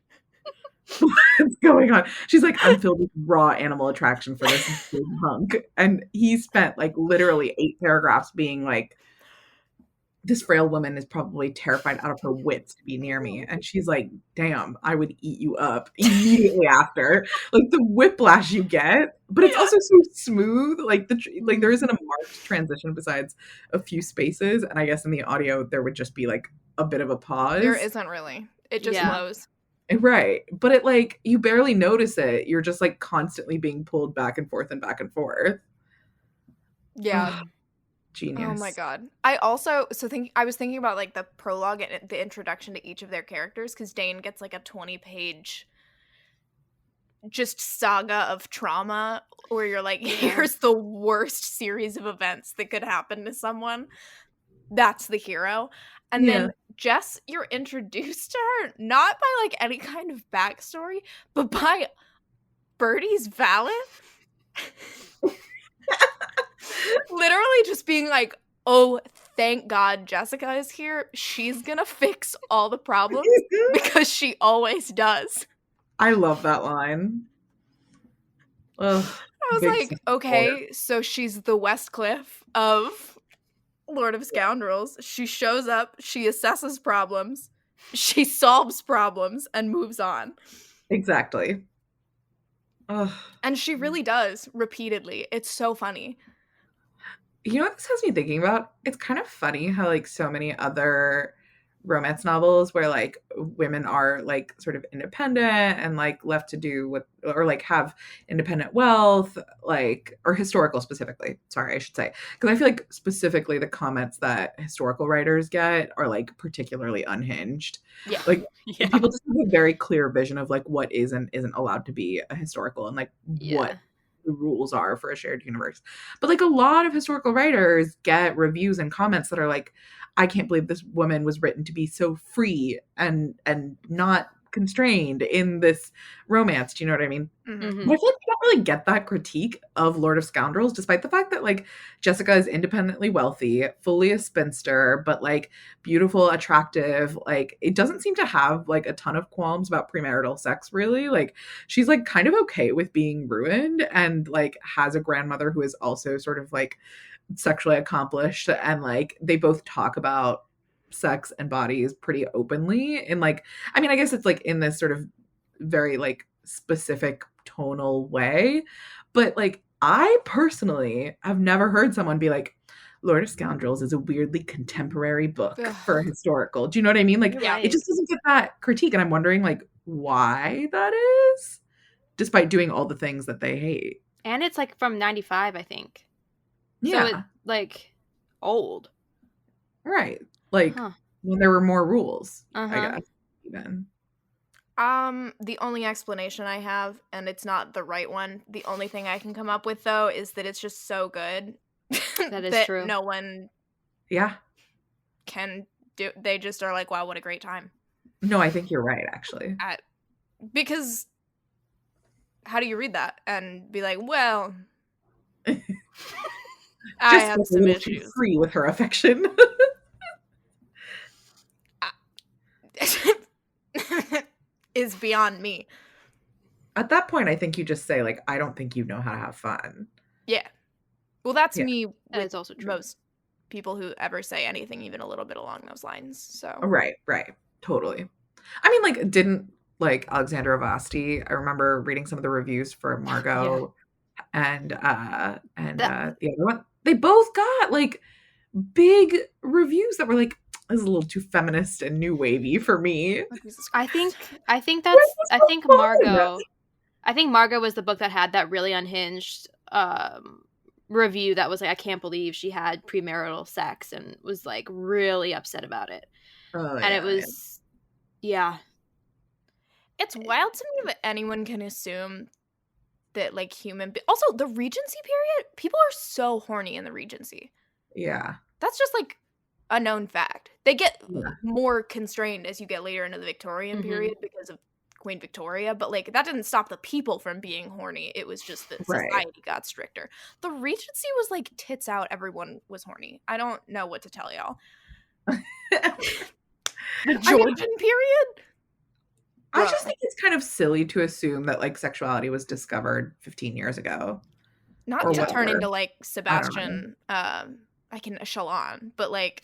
going on? She's like, I'm filled with raw animal attraction for this big hunk. And he spent like literally 8 paragraphs being like, this frail woman is probably terrified out of her wits to be near me. And she's like, damn, I would eat you up immediately after. Like the whiplash you get, but it's also so smooth. Like like there isn't a marked transition besides a few spaces. And I guess in the audio, there would just be like a bit of a pause. There isn't really. It just flows. Right. But it like, you barely notice it. You're just like constantly being pulled back and forth and back and forth. Yeah. Genius. Oh my God. I was thinking about like the prologue and the introduction to each of their characters, because Dane gets like a 20-page just saga of trauma where you're like, here's the worst series of events that could happen to someone. That's the hero. And then Jess, you're introduced to her not by like any kind of backstory, but by Birdie's valet. Literally just being like, oh, thank God Jessica is here. She's gonna fix all the problems because she always does. I love that line. Ugh, I was like, okay, so she's the Westcliff of Lord of Scoundrels. She shows up, she assesses problems, she solves problems, and moves on. Exactly. Ugh. And she really does, repeatedly. It's so funny. You know what this has me thinking about? It's kind of funny how, like, so many other romance novels where, like, women are, like, sort of independent and, like, left to do what, or, like, have independent wealth, like, or historical specifically. Sorry, I should say. Because I feel like specifically the comments that historical writers get are, like, particularly unhinged. Yeah. Like, Yeah. people just have a very clear vision of, like, what is and isn't allowed to be a historical, and, like, what the rules are for a shared universe. But, like, a lot of historical writers get reviews and comments that are like, I can't believe this woman was written to be so free and not constrained in this romance. Do you know what I mean? Mm-hmm. But I feel like you don't really get that critique of Lord of Scoundrels, despite the fact that, like, Jessica is independently wealthy, fully a spinster, but, like, beautiful, attractive. Like, it doesn't seem to have, like, a ton of qualms about premarital sex, really. Like, she's, like, kind of okay with being ruined, and, like, has a grandmother who is also sort of, like, sexually accomplished, and, like, they both talk about sex and bodies pretty openly. And, like, I mean, I guess it's, like, in this sort of very, like, specific tonal way, but, like, I personally have never heard someone be like, Lord of Scoundrels is a weirdly contemporary book for historical. Do you know what I mean? Like, it just doesn't get that critique, and I'm wondering, like, why that is, despite doing all the things that they hate. And it's, like, from 95, I think. Yeah. So it's, like, old. Right. Like, when there were more rules, I guess, even. The only explanation I have, and it's not the right one, the only thing I can come up with, though, is that it's just so good that is true. No one can do. They just are like, wow, what a great time. No, I think you're right, actually. Because how do you read that and be like, well, I have some issues. Free with her affection. Is beyond me. At that point, I think you just say, like, I don't think you know how to have fun. Yeah. Well, that's me. That is also true. Most people who ever say anything even a little bit along those lines. So Right. Totally. I mean, like, didn't, like, Alexandra Vasti, I remember reading some of the reviews for Margot and the other one. They both got, like, big reviews that were like, this is a little too feminist and new wavy for me. I think Margot was the book that had that really unhinged review that was like, I can't believe she had premarital sex, and was, like, really upset about it. It was it's wild to me that anyone can assume that, like, also the Regency period, people are so horny in the Regency. Yeah. That's just, like, a known fact. They get more constrained as you get later into the Victorian period because of Queen Victoria, but, like, that didn't stop the people from being horny. It was just that society got stricter. The Regency was, like, tits out, everyone was horny. I don't know what to tell y'all. The Georgian period? I just think it's kind of silly to assume that, like, sexuality was discovered 15 years ago. Not to turn into, like, Sebastian, I can echelon, but, like,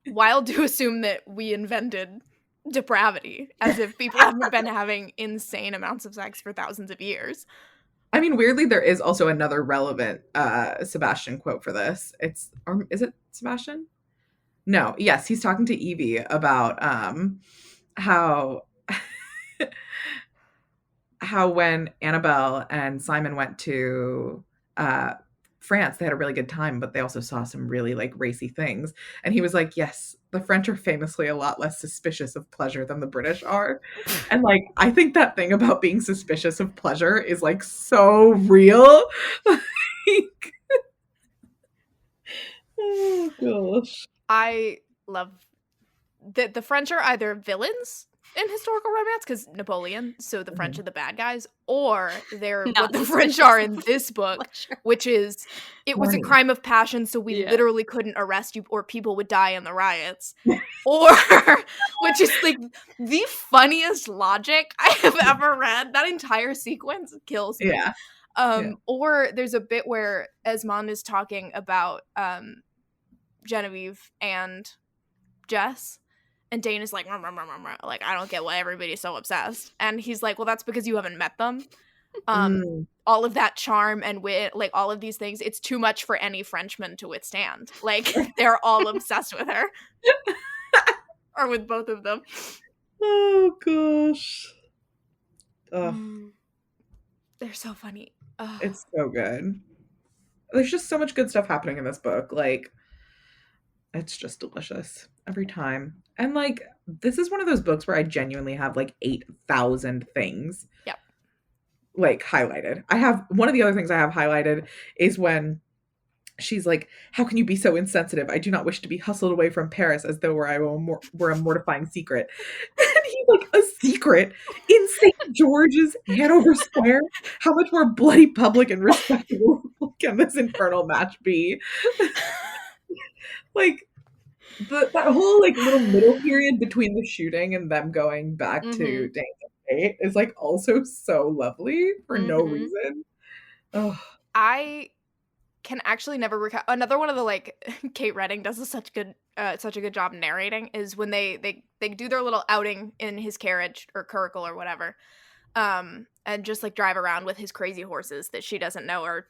wild to assume that we invented depravity, as if people haven't been having insane amounts of sex for thousands of years. I mean, weirdly, there is also another relevant Sebastian quote for this. Is it Sebastian? No, yes, he's talking to Evie about how when Annabelle and Simon went to France, they had a really good time, but they also saw some really, like, racy things. And he was like, yes, the French are famously a lot less suspicious of pleasure than the British are. And, like, I think that thing about being suspicious of pleasure is, like, so real. Oh, gosh. I love that the French are either villains in historical romance, because Napoleon, so the French are the bad guys, or they're what the French are in this book, which is, it was a crime of passion, so we literally couldn't arrest you, or people would die in the riots. Or, which is, like, the funniest logic I have ever read. That entire sequence kills me. Or there's a bit where Esmond is talking about Genevieve and Jess, And Dane is like, like, I don't get why everybody's so obsessed. And he's like, well, that's because you haven't met them. All of that charm and wit, like all of these things, it's too much for any Frenchman to withstand. Like, they're all obsessed with her. Or with both of them. Oh, gosh. Ugh. They're so funny. Ugh. It's so good. There's just so much good stuff happening in this book. Like, it's just delicious every time. And, like, this is one of those books where I genuinely have, like, 8,000 things. Yep. Like, highlighted. I have, one of the other things I have highlighted is when she's like, how can you be so insensitive? I do not wish to be hustled away from Paris as though were a mortifying secret. And he's like, a secret? In St. George's, Hanover Square? How much more bloody public and respectable can this infernal match be? Like, that whole, like, little middle period between the shooting and them going back to Dane's estate is, like, also so lovely for no reason. Oh. I can actually never recall. Another one of the, like, Kate Redding does such a good job narrating is when they do their little outing in his carriage or curricle or whatever, and just, like, drive around with his crazy horses that she doesn't know are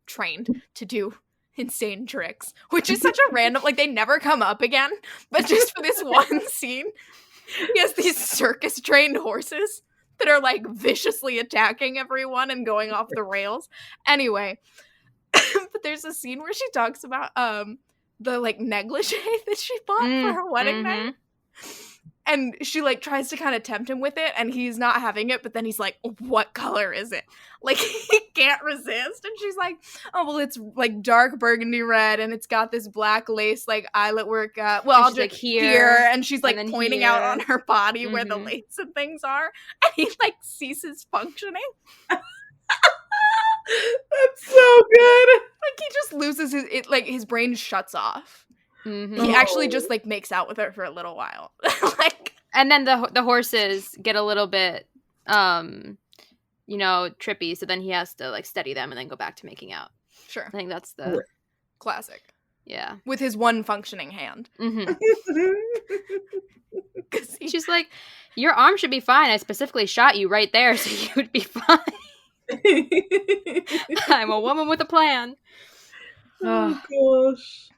trained to do insane tricks, which is such a random, like, they never come up again, but just for this one scene, he has these circus trained horses that are, like, viciously attacking everyone and going off the rails. Anyway. But there's a scene where she talks about the, like, negligee that she bought for her wedding night. And she, like, tries to kind of tempt him with it, and he's not having it, but then he's like, what color is it? Like, he can't resist. And she's like, oh, well, it's, like, dark burgundy red, and it's got this black lace, like, eyelet work. Well, I'll just, like, here. And she's, like, pointing here out on her body where the lace and things are. And he, like, ceases functioning. That's so good. Like, he just loses his brain shuts off. He actually just, like, makes out with her for a little while. Like, and then the horses get a little bit trippy, so then he has to, like, steady them and then go back to making out. Sure. I think that's the classic. Yeah. With his one functioning hand. She's like, your arm should be fine. I specifically shot you right there so you would be fine. I'm a woman with a plan. Oh gosh.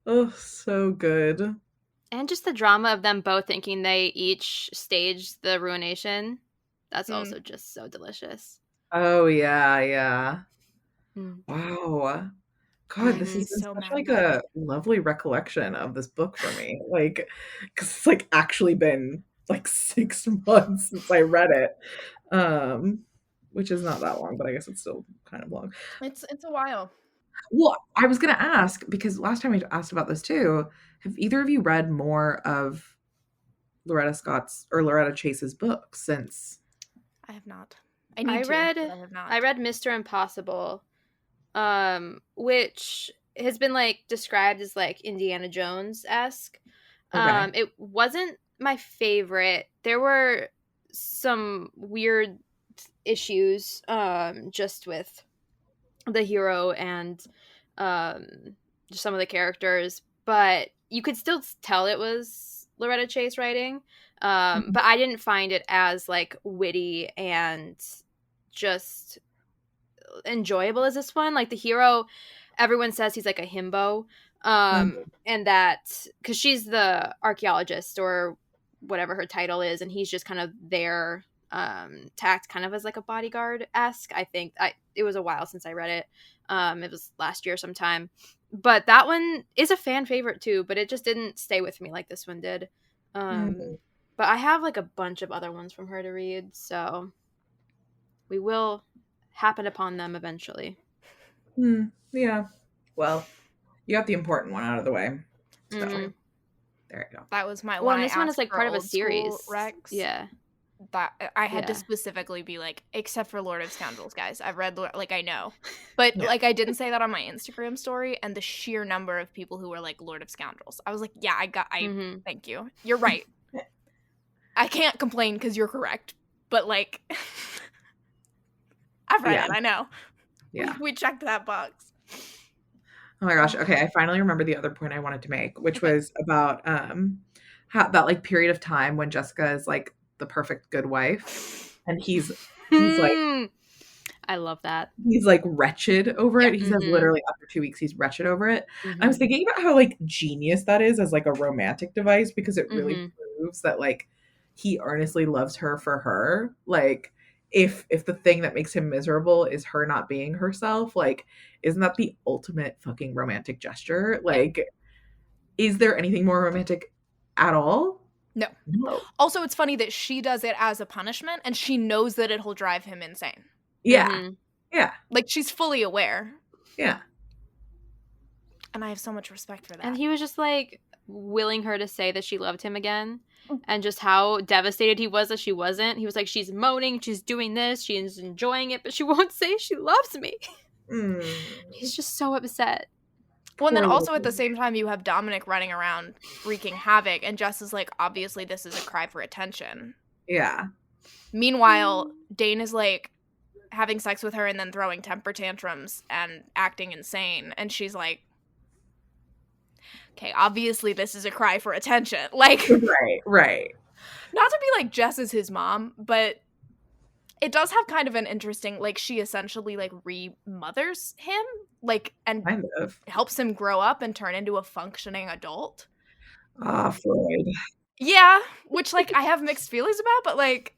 Oh, so good. And just the drama of them both thinking they each staged the ruination. That's also just so delicious. Oh, yeah. Wow. God, this is so such, like, a lovely recollection of this book for me. Like, because it's, like, actually been, like, 6 months since I read it. Which is not that long, but I guess it's still kind of long. It's a while. Well, I was going to ask, because last time I asked about this too, have either of you read more of Loretta Chase's books since? I have not. I read Mr. Impossible, which has been, like, described as, like, Indiana Jones-esque. Okay. It wasn't my favorite. There were some weird issues just with the hero and just some of the characters, but you could still tell it was Loretta Chase writing, but I didn't find it as, like, witty and just enjoyable as this one. Like, the hero, everyone says he's, like, a himbo, and that because she's the archaeologist or whatever her title is, and he's just kind of there to act kind of as, like, a bodyguard-esque. I think it was a while since I read it. It was last year sometime, but that one is a fan favorite too, but it just didn't stay with me like this one did. But I have, like, a bunch of other ones from her to read, so we will happen upon them eventually. Yeah. Well, you got the important one out of the way. So there you go. That was my one. Well, and this one is, like, part of a series. Rex. Yeah. That I had to specifically be like, except for Lord of Scoundrels, guys. I've read, like, I know. But, like, I didn't say that on my Instagram story, and the sheer number of people who were like, Lord of Scoundrels. I was like, yeah, thank you. You're right. I can't complain because you're correct. But, like, I've read it, I know. Yeah. We checked that box. Oh my gosh. Okay, I finally remember the other point I wanted to make, which was about that like period of time when Jessica is like the perfect good wife, and he's like, I love that. He's like wretched over it. He says literally after 2 weeks he's wretched over it. I was thinking about how like genius that is as like a romantic device, because it really proves that like he earnestly loves her for her. Like if the thing that makes him miserable is her not being herself, like isn't that the ultimate fucking romantic gesture? Like is there anything more romantic at all? No. Also, it's funny that she does it as a punishment and she knows that it'll drive him insane. Yeah. Yeah. Like she's fully aware. Yeah. And I have so much respect for that. And he was just like willing her to say that she loved him again, and just how devastated he was that she wasn't. He was like, she's moaning, she's doing this, she's enjoying it, but she won't say she loves me. He's just so upset. Well, and then also at the same time, you have Dominic running around wreaking havoc, and Jess is like, obviously this is a cry for attention. Yeah. Meanwhile, Dane is like having sex with her and then throwing temper tantrums and acting insane, and she's like, okay, obviously this is a cry for attention. Like, right. Not to be like Jess is his mom, but it does have kind of an interesting, like, she essentially like remothers him, like, and kind of helps him grow up and turn into a functioning adult. Freud. Yeah, which like I have mixed feelings about, but like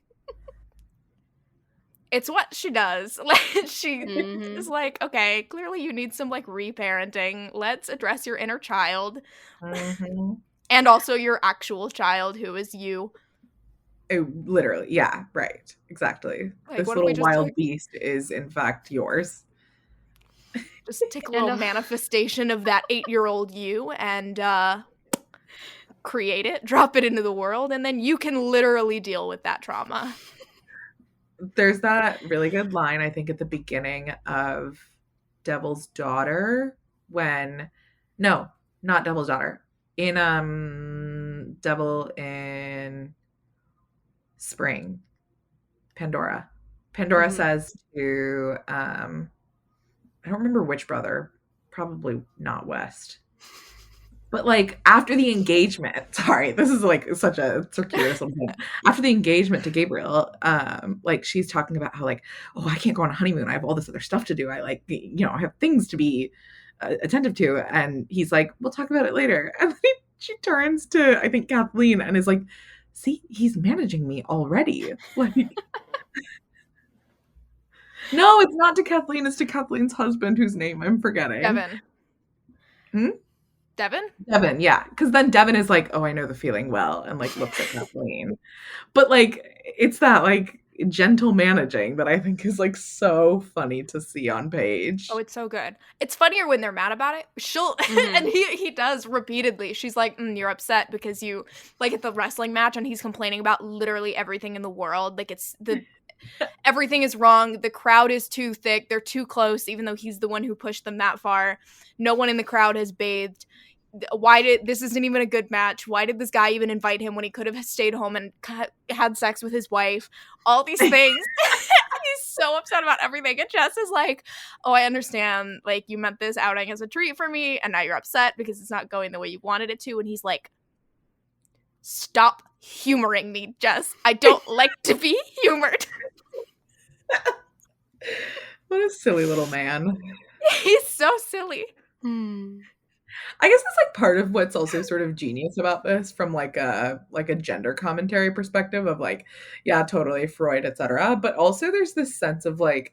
it's what she does. Like she is like, okay, clearly you need some like reparenting. Let's address your inner child. And also your actual child, who is you. Literally, yeah, right. Exactly. Like, this little wild beast is in fact yours. Just take a little manifestation of that 8-year-old you and create it, drop it into the world, and then you can literally deal with that trauma. There's that really good line, I think, at the beginning of Devil's Daughter when... No, not Devil's Daughter. In Devil in Spring. Pandora. Pandora says to... I don't remember which brother. Probably not West. But like after the engagement, sorry, this is like such a circuitous little thing. After the engagement to Gabriel, like she's talking about how like, oh, I can't go on a honeymoon. I have all this other stuff to do. I like, I have things to be attentive to. And he's like, we'll talk about it later. And then she turns to, I think, Kathleen and is like, see, he's managing me already. Like, no, it's not to Kathleen. It's to Kathleen's husband, whose name I'm forgetting. Devin. Devin, yeah. Because then Devin is like, oh, I know the feeling well, and like looks at Kathleen. But like, it's that like gentle managing that I think is like so funny to see on page. Oh, it's so good. It's funnier when they're mad about it. She'll and he does repeatedly. She's like, you're upset because you like at the wrestling match, and he's complaining about literally everything in the world. Like it's everything is wrong. The crowd is too thick. They're too close, even though he's the one who pushed them that far. No one in the crowd has bathed. This isn't even a good match. Why did this guy even invite him when he could have stayed home and had sex with his wife? All these things. He's so upset about everything. And Jess is like, oh, I understand. Like, you meant this outing as a treat for me, and now you're upset because it's not going the way you wanted it to. And he's like, stop humoring me, Jess. I don't like to be humored. What a silly little man. He's so silly. I guess that's like part of what's also sort of genius about this from like a gender commentary perspective of like, yeah, totally Freud, etc. But also there's this sense of like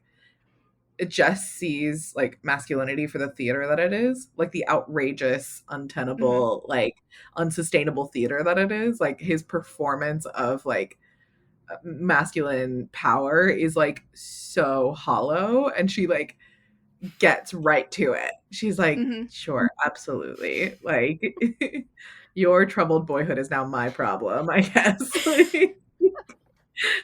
Jess sees like masculinity for the theater that it is, like the outrageous, untenable, like unsustainable theater that it is. Like his performance of like masculine power is like so hollow, and she like gets right to it. She's like, sure, absolutely. Like, your troubled boyhood is now my problem, I guess.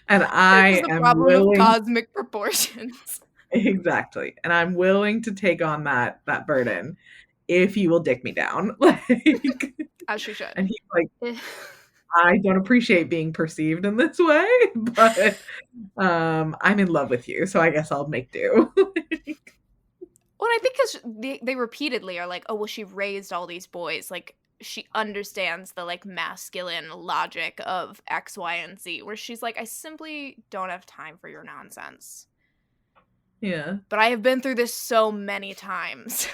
And I am problem of cosmic proportions. Exactly. And I'm willing to take on that burden if you will dick me down. Like, as she should. And he's like, I don't appreciate being perceived in this way, but I'm in love with you, so I guess I'll make do. Well, I think because they repeatedly are like, oh, well, she raised all these boys. Like, she understands the, like, masculine logic of X, Y, and Z, where she's like, I simply don't have time for your nonsense. Yeah. But I have been through this so many times.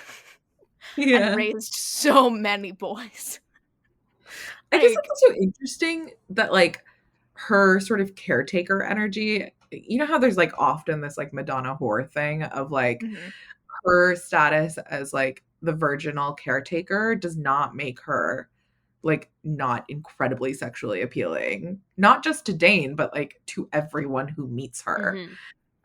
And raised so many boys. I guess it's also interesting that, like, her sort of caretaker energy, you know how there's, like, often this, like, Madonna whore thing of, like, her status as, like, the virginal caretaker does not make her, like, not incredibly sexually appealing. Not just to Dane, but, like, to everyone who meets her.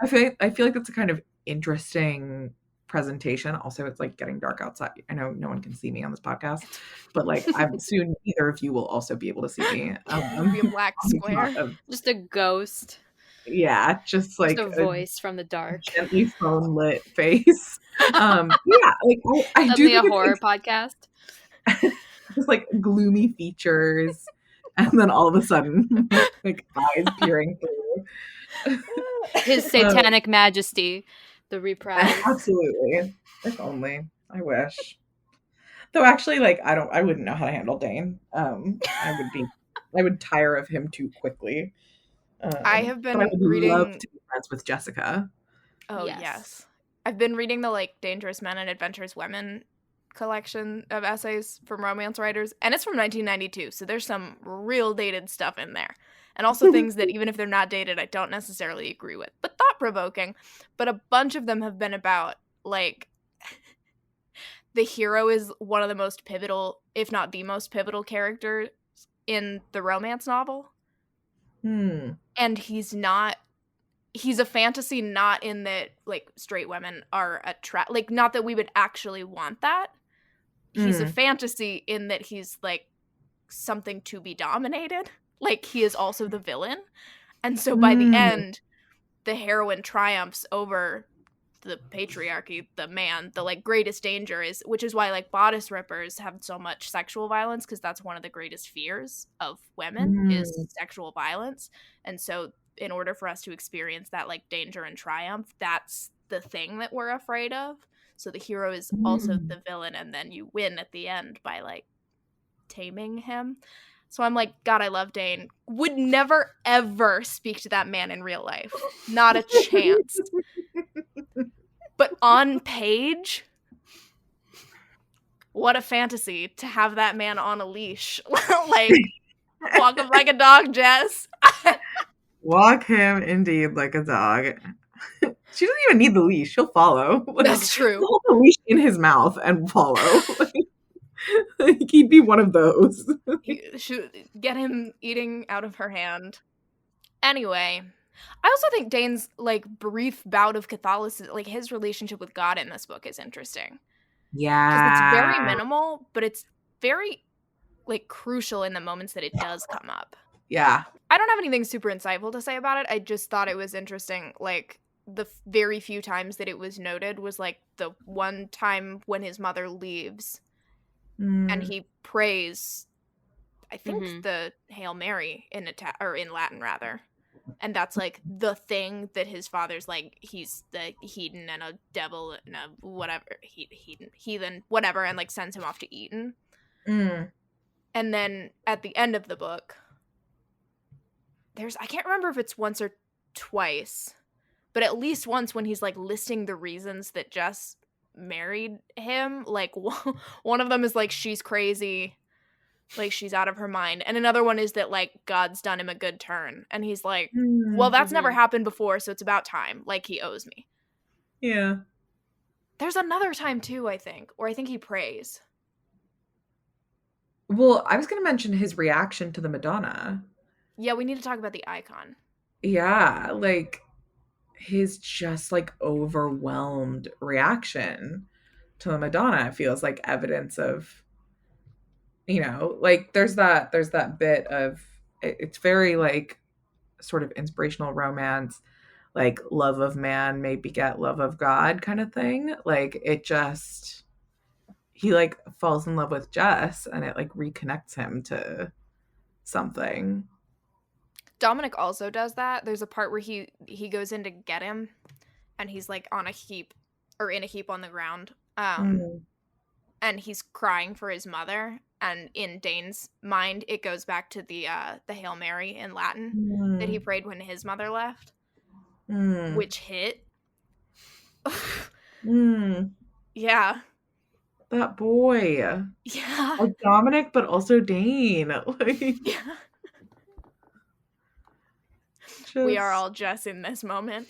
I feel like that's a kind of interesting presentation. Also, it's, like, getting dark outside. I know no one can see me on this podcast, but, like, I'm soon either of you will also be able to see me. Be a black square. Just a ghost. Yeah, just like a voice from the dark. Gently phone lit face. Yeah, like I do a horror podcast. Just like gloomy features, and then all of a sudden, like eyes peering through. His satanic majesty, the reprise. Absolutely. If only. I wish. Though actually, like I wouldn't know how to handle Dane. I would tire of him too quickly. I have been reading. Love to be friends with Jessica. Oh yes. I've been reading the, like, Dangerous Men and Adventurous Women collection of essays from romance writers, and it's from 1992, so there's some real dated stuff in there, and also things that even if they're not dated, I don't necessarily agree with, but thought-provoking. But a bunch of them have been about, like, the hero is one of the most pivotal, if not the most pivotal character in the romance novel. And he's a fantasy, not in that, like, straight women are like, not that we would actually want that. He's a fantasy in that he's, like, something to be dominated. Like, he is also the villain. And so by the end, the heroine triumphs over the patriarchy, the man. The, like, greatest danger is, which is why, like, bodice rippers have so much sexual violence, because that's one of the greatest fears of women is sexual violence. And so in order for us to experience that, like, danger and triumph, that's the thing that we're afraid of. So the hero is also the villain, and then you win at the end by, like, taming him. So I'm like, God, I love Dane. Would never, ever speak to that man in real life. Not a chance. But on page, what a fantasy to have that man on a leash. Like, walk him like a dog, Jess. Walk him indeed like a dog. She doesn't even need the leash. She'll follow. Like, that's true. Hold the leash in his mouth and follow. Like, he'd be one of those. You should get him eating out of her hand. Anyway, I also think Dane's, like, brief bout of Catholicism, like, his relationship with God in this book is interesting. Yeah. Because it's very minimal, but it's very, like, crucial in the moments that it does come up. Yeah. I don't have anything super insightful to say about it. I just thought it was interesting. Like, the very few times that it was noted was, like, the one time when his mother leaves and he prays, I think, the Hail Mary in Latin, rather. And that's, like, the thing that his father's like, he's the heathen and a devil and a whatever, heathen, whatever, and, like, sends him off to Eton. And then at the end of the book, I can't remember if it's once or twice, but at least once when he's, like, listing the reasons that Jess married him. Like, one of them is, like, she's crazy, like, she's out of her mind, and another one is that, like, God's done him a good turn, and he's like, well, that's never happened before, so it's about time, like, he owes me. Yeah. There's another time too, I think he prays. Well, I was going to mention his reaction to the Madonna. Yeah, we need to talk about the icon. Yeah, like, his just, like, overwhelmed reaction to the Madonna feels like evidence of, you know, like, there's that bit of, it's very, like, sort of inspirational romance, like, love of man may beget love of God kind of thing. Like, it just, he, like, falls in love with Jess, and it, like, reconnects him to something. Dominic also does that. There's a part where he goes in to get him, and he's, like, in a heap on the ground, and he's crying for his mother, And in Dane's mind, it goes back to the Hail Mary in Latin that he prayed when his mother left, which hit. Yeah. That boy. Yeah. Like Dominic, but also Dane. Yeah. We are all Jess in this moment.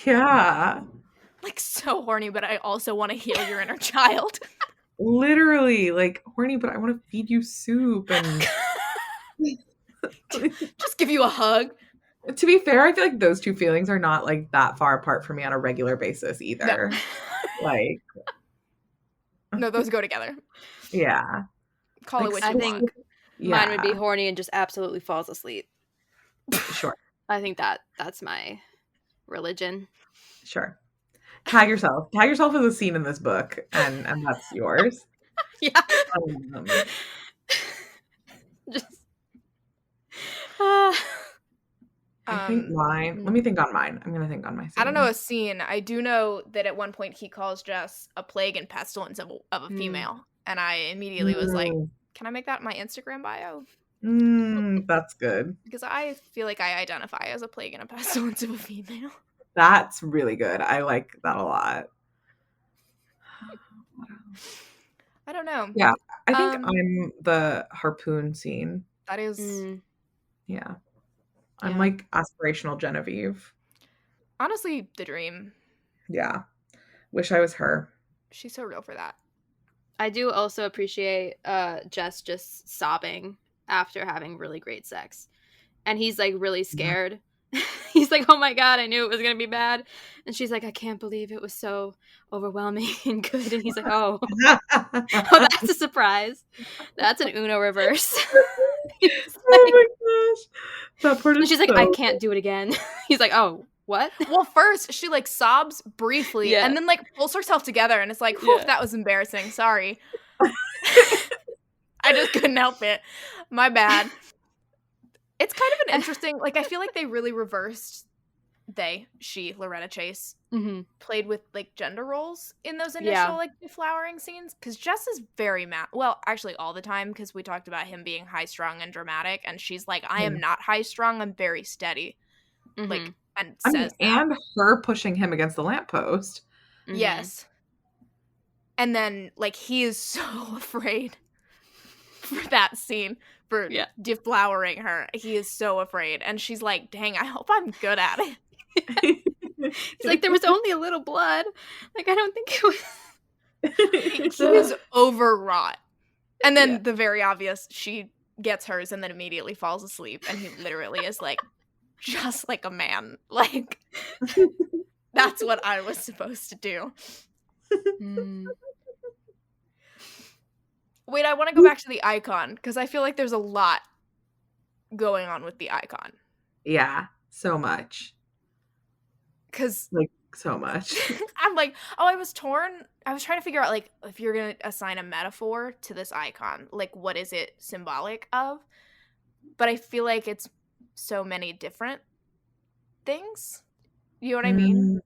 Yeah. Like, so horny, but I also want to heal your inner child. Literally, like, horny, but I want to feed you soup and just give you a hug. To be fair, I feel like those two feelings are not like that far apart from me on a regular basis either. No. Like, no, those go together. Yeah. Call it what you want. Mine would be horny and just absolutely falls asleep. Sure. I think that's my religion. Sure. Tag yourself. Tag yourself as a scene in this book, and that's yours. Yeah. Just. I think mine. Let me think on mine. I'm gonna think on my scene. I don't know a scene. I do know that at one point he calls Jess a plague and pestilence of a female, and I immediately was like, "Can I make that my Instagram bio?" That's good. Because I feel like I identify as a plague and a pestilence of a female. That's really good. I like that a lot. I don't know. Yeah, I think I'm the harpoon scene. That is. Yeah. I'm like aspirational Genevieve. Honestly, the dream. Yeah. Wish I was her. She's so real for that. I do also appreciate Jess just sobbing after having really great sex. And he's like really scared. Yeah. He's like, oh my God, I knew it was going to be bad. And she's like, I can't believe it was so overwhelming and good. And he's like, oh, that's a surprise. That's an Uno reverse. Like, oh my gosh. That part is she's like, I can't do it again. He's like, oh, what? Well, first she like sobs briefly and then like pulls herself together and it's like, whew, that was embarrassing. Sorry. I just couldn't help it. My bad. It's kind of an interesting, like, I feel like they really reversed she, Loretta Chase, played with, like, gender roles in those initial, like, deflowering scenes. Because Jess is very well, actually all the time, because we talked about him being high-strung and dramatic, and she's like, I am not high-strung, I'm very steady. Like, and says that. And her pushing him against the lamppost. Yes. And then, like, he is so afraid for that scene. For deflowering her. He is so afraid. And she's like, dang, I hope I'm good at it. He's like, there was only a little blood. Like, I don't think it was. He is overwrought. And then the very obvious, she gets hers and then immediately falls asleep. And he literally is like, just like a man. Like, that's what I was supposed to do. Wait, I want to go back to the icon, because I feel like there's a lot going on with the icon. Yeah, so much. Because... like, so much. I'm like, I was torn. I was trying to figure out, like, if you're going to assign a metaphor to this icon, like, what is it symbolic of? But I feel like it's so many different things. You know what I mean?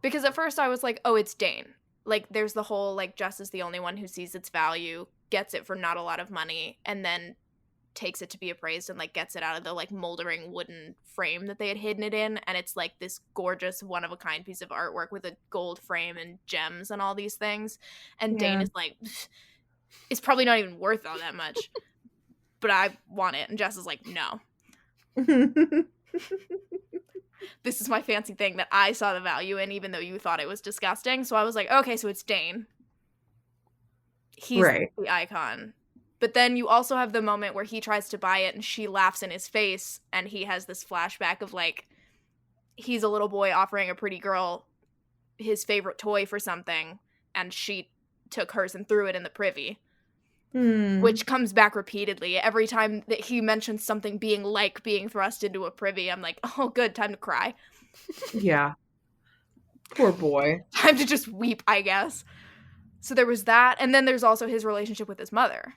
Because at first I was like, oh, it's Dane. Like, there's the whole, like, Jess is the only one who sees its value, gets it for not a lot of money, and then takes it to be appraised and, like, gets it out of the, like, moldering wooden frame that they had hidden it in, and it's, like, this gorgeous, one-of-a-kind piece of artwork with a gold frame and gems and all these things. And Dane is like, it's probably not even worth all that much, but I want it. And Jess is like, no. This is my fancy thing that I saw the value in, even though you thought it was disgusting. So I was like, okay, so it's Dane. He's the icon. But then you also have the moment where he tries to buy it and she laughs in his face, and he has this flashback of, like, he's a little boy offering a pretty girl his favorite toy for something, and she took hers and threw it in the privy. Which comes back repeatedly. Every time that he mentions something being thrust into a privy, I'm like, oh, good, time to cry. Yeah. Poor boy. Time to just weep, I guess. So there was that, and then there's also his relationship with his mother,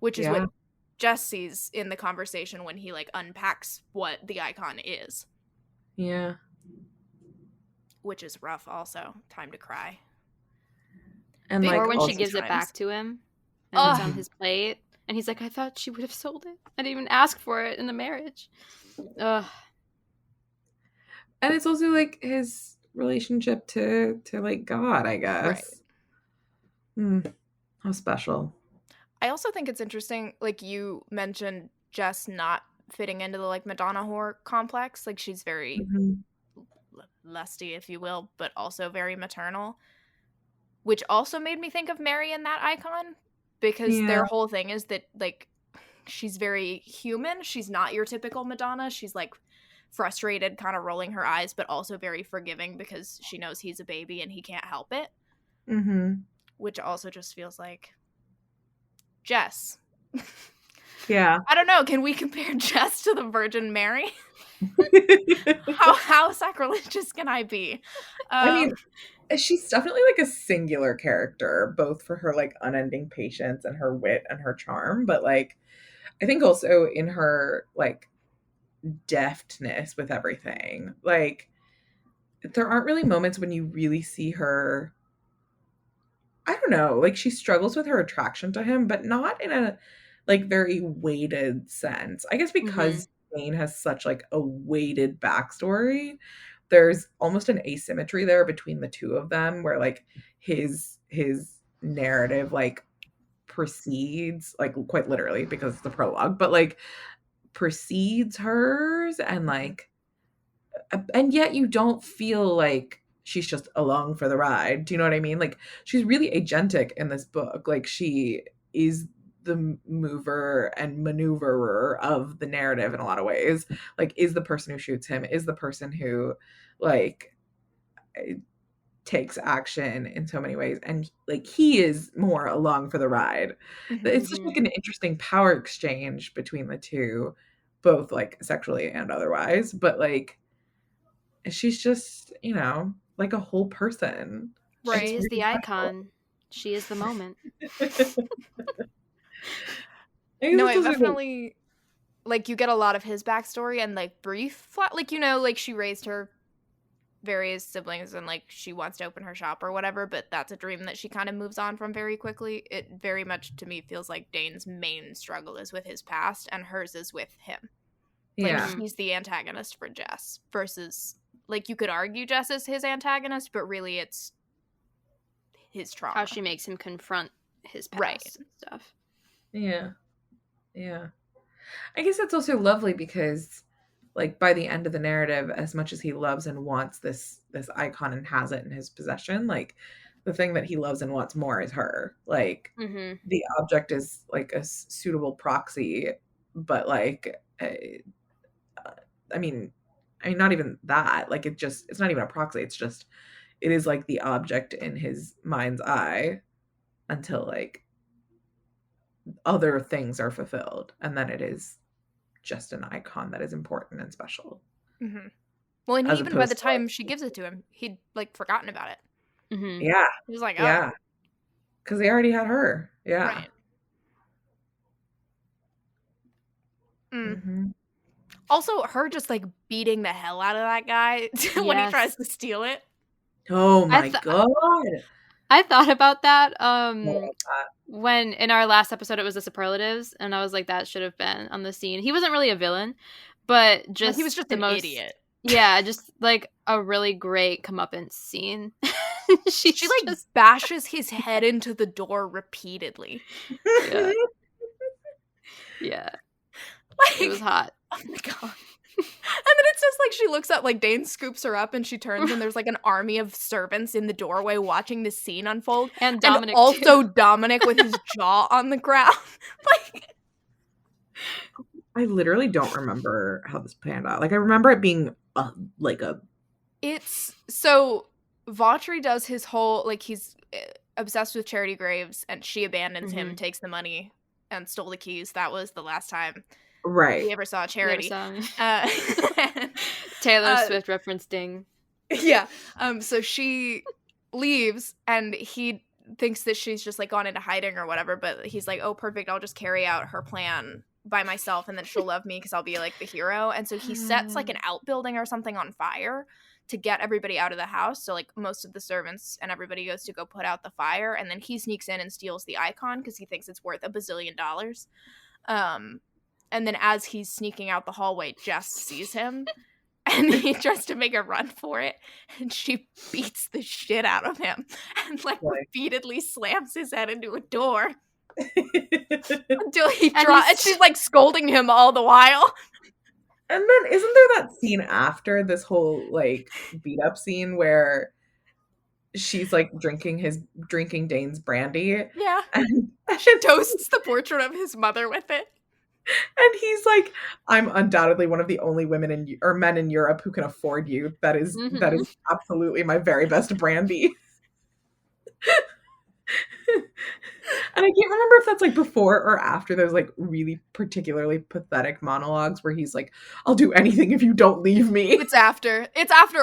which is what Jess sees in the conversation when he, like, unpacks what the icon is. Yeah. Which is rough also. Time to cry. And, or when she gives it back to him. and it's on his plate. And he's like, I thought she would have sold it. I didn't even ask for it in the marriage. Ugh. And it's also like his relationship to like God, I guess. Right. How special. I also think it's interesting, like you mentioned, Jess not fitting into the like Madonna whore complex. Like she's very lusty, if you will, but also very maternal, which also made me think of Mary in that icon, because their whole thing is that like she's very human. She's not your typical Madonna. She's like frustrated, kind of rolling her eyes, but also very forgiving because she knows he's a baby and he can't help it. Which also just feels like Jess. Yeah. I don't know. Can we compare Jess to the Virgin Mary? How sacrilegious can I be? I mean, she's definitely like a singular character, both for her like unending patience and her wit and her charm, but like I think also in her like deftness with everything. Like there aren't really moments when you really see her, I don't know, like she struggles with her attraction to him, but not in a like very weighted sense. I guess because Jane has such like a weighted backstory, there's almost an asymmetry there between the two of them where like his narrative like precedes, like quite literally because it's the prologue, but like precedes hers, and like and yet you don't feel like she's just along for the ride. Do you know what I mean? Like she's really agentic in this book. Like she is the mover and maneuverer of the narrative in a lot of ways. Like is the person who shoots him, is the person who like takes action in so many ways, and like he is more along for the ride. It's just like an interesting power exchange between the two, both like sexually and otherwise, but like she's just, you know, like a whole person. Right. She is the icon. She is the moment. No, I definitely like you get a lot of his backstory and like brief like, you know, like she raised her various siblings and like she wants to open her shop or whatever, but that's a dream that she kind of moves on from very quickly. It very much to me feels like Dane's main struggle is with his past and hers is with him. Like he's the antagonist for Jess versus like you could argue Jess is his antagonist, but really it's his trauma. How she makes him confront his past and stuff. Yeah. Yeah. I guess that's also lovely because like by the end of the narrative, as much as he loves and wants this icon and has it in his possession, like the thing that he loves and wants more is her. Like the object is like a suitable proxy, but like I mean not even that. Like it's not even a proxy. It's just it is like the object in his mind's eye until like other things are fulfilled, and then it is just an icon that is important and special. Well, and even by the time she gives it to him, he'd like forgotten about it. Yeah, he was like, oh, yeah, because they already had her. Yeah. Right. Also, her just like beating the hell out of that guy when he tries to steal it. Oh my god! I thought about that. When in our last episode it was the superlatives, and I was like, that should have been on the scene. He wasn't really a villain, but just he was just an idiot. Yeah, just like a really great comeuppance scene. she like just bashes his head into the door repeatedly. Yeah. Like, it was hot. Oh my god. And then it's just like she looks up, like Dane scoops her up and she turns and there's like an army of servants in the doorway watching this scene unfold. And Dominic also too. Dominic with his jaw on the ground. Like I literally don't remember how this panned out. Like I remember it being It's so Vautry does his whole like he's obsessed with Charity Graves and she abandons him, takes the money and stole the keys. That was the last time. Right. We ever saw Charity. Taylor Swift reference ding. Yeah. So she leaves and he thinks that she's just like gone into hiding or whatever, but he's like, oh, perfect. I'll just carry out her plan by myself and then she'll love me because I'll be like the hero. And so he sets like an outbuilding or something on fire to get everybody out of the house. So, like, most of the servants and everybody goes to go put out the fire, and then he sneaks in and steals the icon because he thinks it's worth $1 bazillion. And then as he's sneaking out the hallway, Jess sees him, and he tries to make a run for it, and she beats the shit out of him and, like, repeatedly slams his head into a door until he drops. And she's, like, scolding him all the while. And then isn't there that scene after this whole, like, beat-up scene where she's, like, drinking Dane's brandy? Yeah. And she toasts the portrait of his mother with it. And he's like, I'm undoubtedly one of the only women men in Europe who can afford you. That is absolutely my very best brandy. And I can't remember if that's, like, before or after those, like, really particularly pathetic monologues where he's like, I'll do anything if you don't leave me. It's after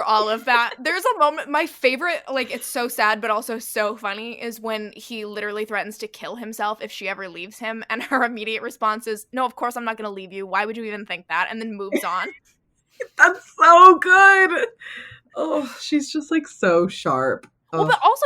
all of that. There's a moment, my favorite, like, it's so sad but also so funny, is when he literally threatens to kill himself if she ever leaves him, and her immediate response is, no, of course I'm not going to leave you. Why would you even think that? And then moves on. That's so good. Oh, she's just, like, so sharp. Well, but also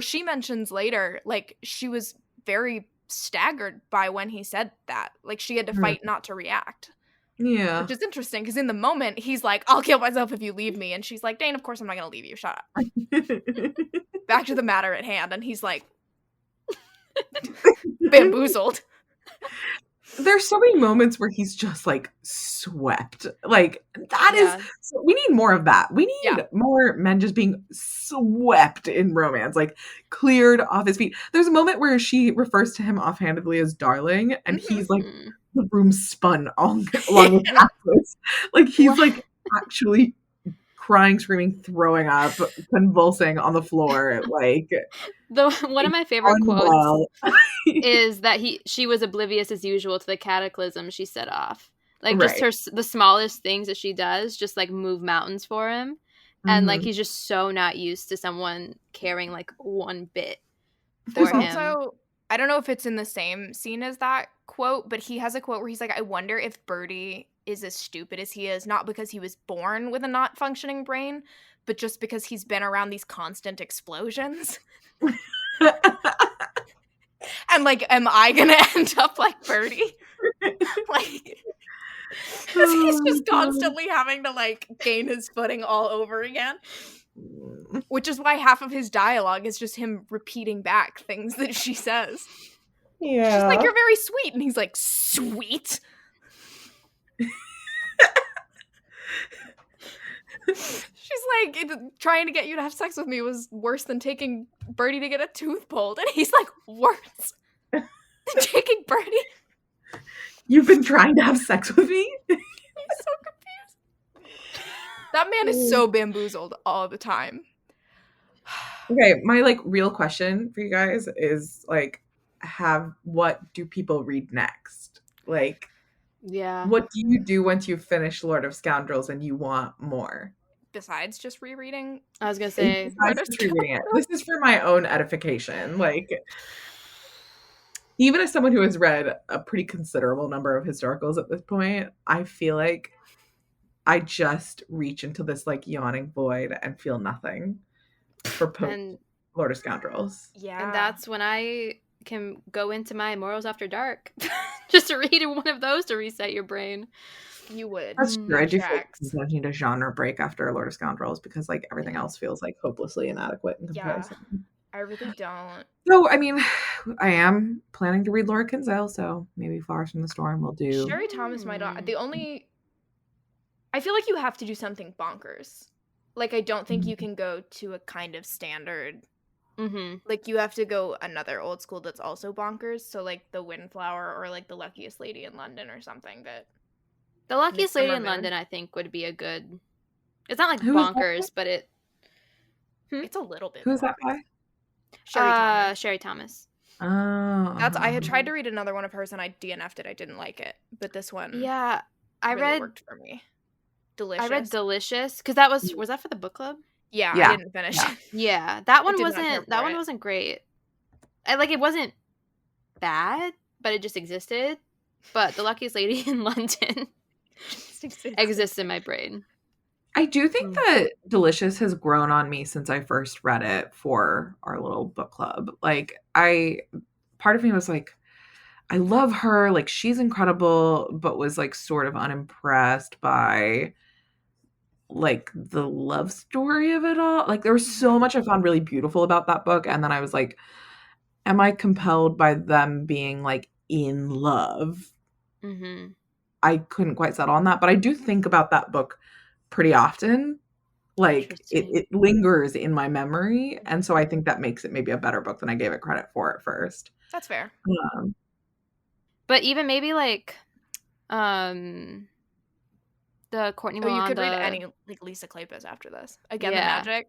she mentions later, like, she was very staggered by when he said that. Like, she had to fight not to react. Yeah. Which is interesting, because in the moment, he's like, I'll kill myself if you leave me. And she's like, Dane, of course I'm not going to leave you. Shut up. Back to the matter at hand. And he's like, bamboozled. There's so many moments where he's just, like, swept. Like, that is... We need more of that. We need more men just being swept in romance. Like, cleared off his feet. There's a moment where she refers to him offhandedly as darling, and he's, like, the room spun along his axis. Like, he's, like, actually crying, screaming, throwing up, convulsing on the floor. Like, one of my favorite quotes is that she was oblivious as usual to the cataclysm she set off. Like, just the smallest things that she does just, like, move mountains for him. And, like, he's just so not used to someone caring, like, one bit for him. Also, I don't know if it's in the same scene as that quote, but he has a quote where he's like, I wonder if Birdie is as stupid as he is, not because he was born with a not functioning brain, but just because he's been around these constant explosions. And, like, am I gonna end up like Birdie? Like, because he's just constantly having to, like, gain his footing all over again. Which is why half of his dialogue is just him repeating back things that she says. Yeah. She's like, you're very sweet. And he's like, sweet? She's like, trying to get you to have sex with me was worse than taking Birdie to get a tooth pulled. And he's like, worse than taking Birdie? You've been trying to have sex with me? He's so confused. That man is so bamboozled all the time. Okay, my, like, real question for you guys is, like, what do people read next? Like, what do you do once you finish Lord of Scoundrels and you want more? Besides just rereading? I was gonna say, rereading it. This is for my own edification. Like, even as someone who has read a pretty considerable number of historicals at this point, I feel like I just reach into this, like, yawning void and feel nothing for Lord of Scoundrels. Yeah. And that's when I can go into my Morals After Dark. Just to read one of those to reset your brain. You would. That's true. I do feel like I need a genre break after Lord of Scoundrels because, like, everything else feels, like, hopelessly inadequate in comparison. Yeah, I really don't. So, I mean, I am planning to read Laura Kinsale, so maybe Flowers from the Storm will do. Sherry Thomas might not. I feel like you have to do something bonkers. Like, I don't think you can go to a kind of standard. Like, you have to go another old school that's also bonkers. So, like, The Windflower or, like, The Luckiest Lady in London or something. That The Luckiest Lady in London, I think, would be a good... It's not, like, bonkers, but it... It's a little bit Who's that by? Sherry Thomas. Oh. I had tried to read another one of hers and I DNF'd it. I didn't like it. But this one really worked for me. Delicious. I read Delicious because that was that for the book club? Yeah. I didn't finish. Yeah, that one wasn't great. It wasn't bad, but it just existed. But The Luckiest Lady in London exists in my brain. I do think that Delicious has grown on me since I first read it for our little book club. Like, part of me was like, I love her, like she's incredible, but was like sort of unimpressed by like the love story of it all. Like there was so much I found really beautiful about that book, and then I was like, am I compelled by them being like in love? I couldn't quite settle on that, but I do think about that book pretty often. Like it lingers in my memory, and so I think that makes it maybe a better book than I gave it credit for at first. That's fair. But even maybe like the Courtney Milan. You could read any like Lisa Kleypas after this. Again, the Magic.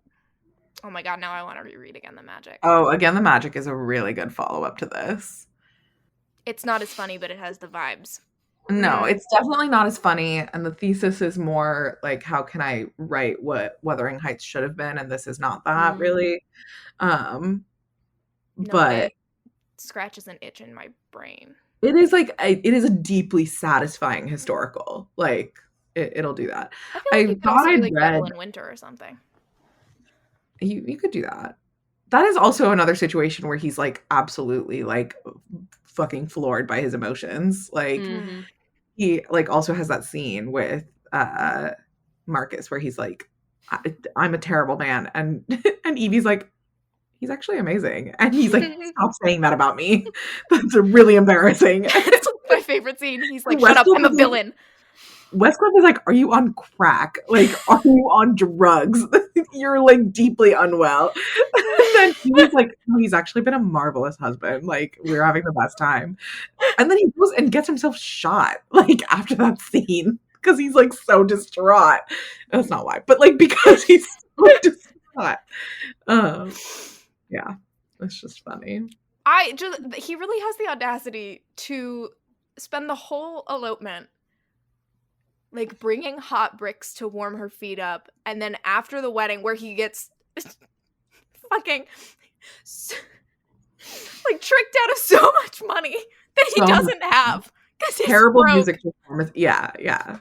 Oh my god, now I want to reread Again the Magic. Oh, Again the Magic is a really good follow-up to this. It's not as funny, but it has the vibes. No, it's definitely not as funny, and the thesis is more like, how can I write what Wuthering Heights should have been, and this is not that really. But it scratches an itch in my brain. It is like it is a deeply satisfying historical. Like it'll do that. I thought I'd read Devil in Winter or something. You could do that. That is also another situation where he's like absolutely like fucking floored by his emotions. Like he like also has that scene with Marcus where he's like, I'm a terrible man, and Evie's like, he's actually amazing, and he's like, stop saying that about me. That's really embarrassing. It's my favorite scene. He's like, shut up, I'm a villain. Westcliff is like, are you on crack? Like, are you on drugs? You're like deeply unwell. And then he's like, oh, he's actually been a marvelous husband. Like, we're having the best time. And then he goes and gets himself shot, like, after that scene, because he's like so distraught. That's not why, but like because he's so distraught. Yeah, it's just funny. He really has the audacity to spend the whole elopement like bringing hot bricks to warm her feet up, and then after the wedding where he gets fucking like tricked out of so much money that he doesn't have because he's terrible broke. Music performance. Yeah.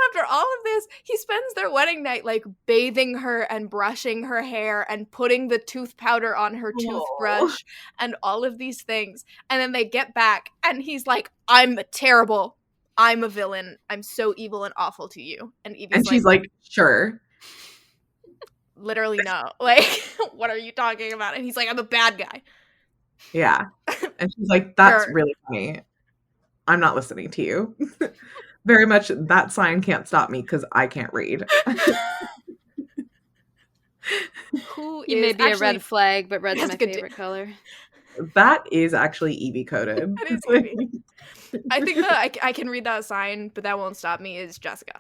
After all of this, he spends their wedding night like bathing her and brushing her hair and putting the tooth powder on her toothbrush and all of these things. And then they get back and he's like, I'm terrible. I'm a villain. I'm so evil and awful to you. And Evie's and she's like, sure. Literally no. Like, what are you talking about? And he's like, I'm a bad guy. Yeah. And she's like, that's really funny. I'm not listening to you. Very much that sign can't stop me because I can't read. You may be a red flag, but red's my favorite color. That is actually Evie coded. That is Evie. I think that I can read that sign, but that won't stop me is Jessica.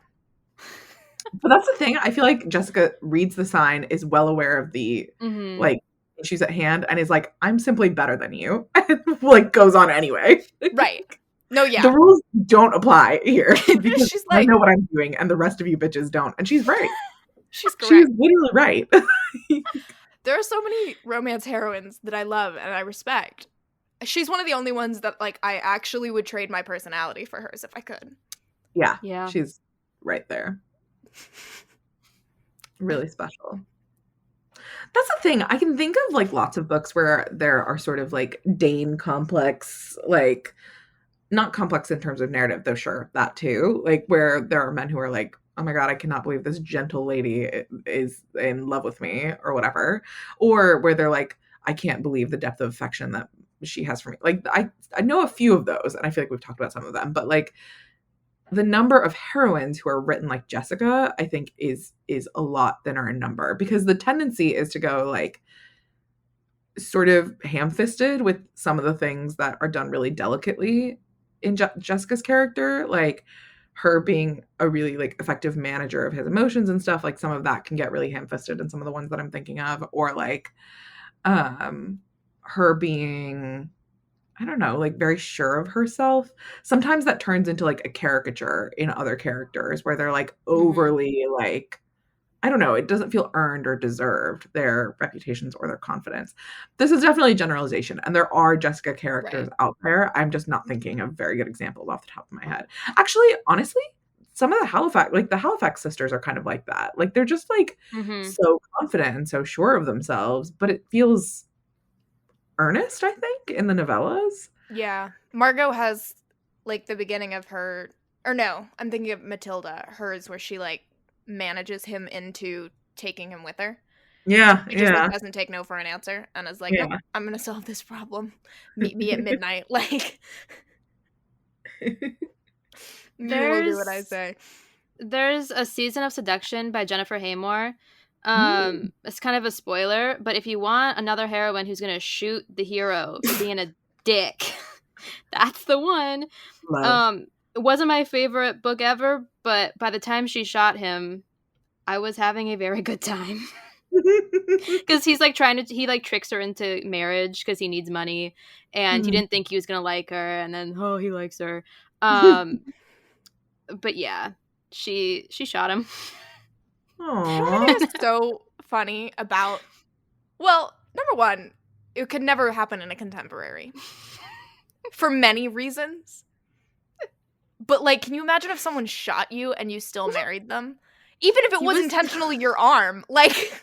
But that's the thing. I feel like Jessica reads the sign, is well aware of the like issues at hand, and is like, I'm simply better than you. And like goes on anyway. Right. No, yeah. The rules don't apply here because she's like, I know what I'm doing and the rest of you bitches don't. And she's right. She's correct. She's literally right. There are so many romance heroines that I love and I respect. She's one of the only ones that like I actually would trade my personality for hers if I could. Yeah. She's right there. Really special. That's the thing. I can think of like lots of books where there are sort of like Dane complex, like not complex in terms of narrative, though sure, that too. Like where there are men who are like, oh my god, I cannot believe this gentle lady is in love with me or whatever. Or where they're like, I can't believe the depth of affection that she has for me. Like I know a few of those, and I feel like we've talked about some of them, but like the number of heroines who are written like Jessica, I think is a lot thinner in number, because the tendency is to go like sort of ham-fisted with some of the things that are done really delicately in Jessica's character, like her being a really like effective manager of his emotions and stuff. Like some of that can get really ham-fisted in some of the ones that I'm thinking of, or like her being, I don't know, like very sure of herself. Sometimes that turns into like a caricature in other characters where they're like overly like, I don't know, it doesn't feel earned or deserved, their reputations or their confidence. This is definitely a generalization, and there are Jessica characters out there. I'm just not thinking of very good examples off the top of my head. Actually, honestly, some of the Halifax sisters are kind of like that. Like, they're just, like, so confident and so sure of themselves, but it feels earnest, I think, in the novellas. Yeah. Margot has, like, the beginning of her, or no, I'm thinking of Matilda, hers, where she, like, manages him into taking him with her. Yeah, He just like, doesn't take no for an answer and is like, nope, I'm going to solve this problem. Meet me at midnight. Like, you will do what I say. There's a Season of Seduction by Jennifer Haymore. It's kind of a spoiler, but if you want another heroine who's going to shoot the hero for being a dick, that's the one. Love. It wasn't my favorite book ever, but by the time she shot him, I was having a very good time. Because he's like he like tricks her into marriage because he needs money, and he didn't think he was gonna like her, and then he likes her. But yeah, she shot him. Aww. It was so funny about, well, number one, it could never happen in a contemporary for many reasons. But like, can you imagine if someone shot you and you still married them, even if it was intentionally your arm? Like.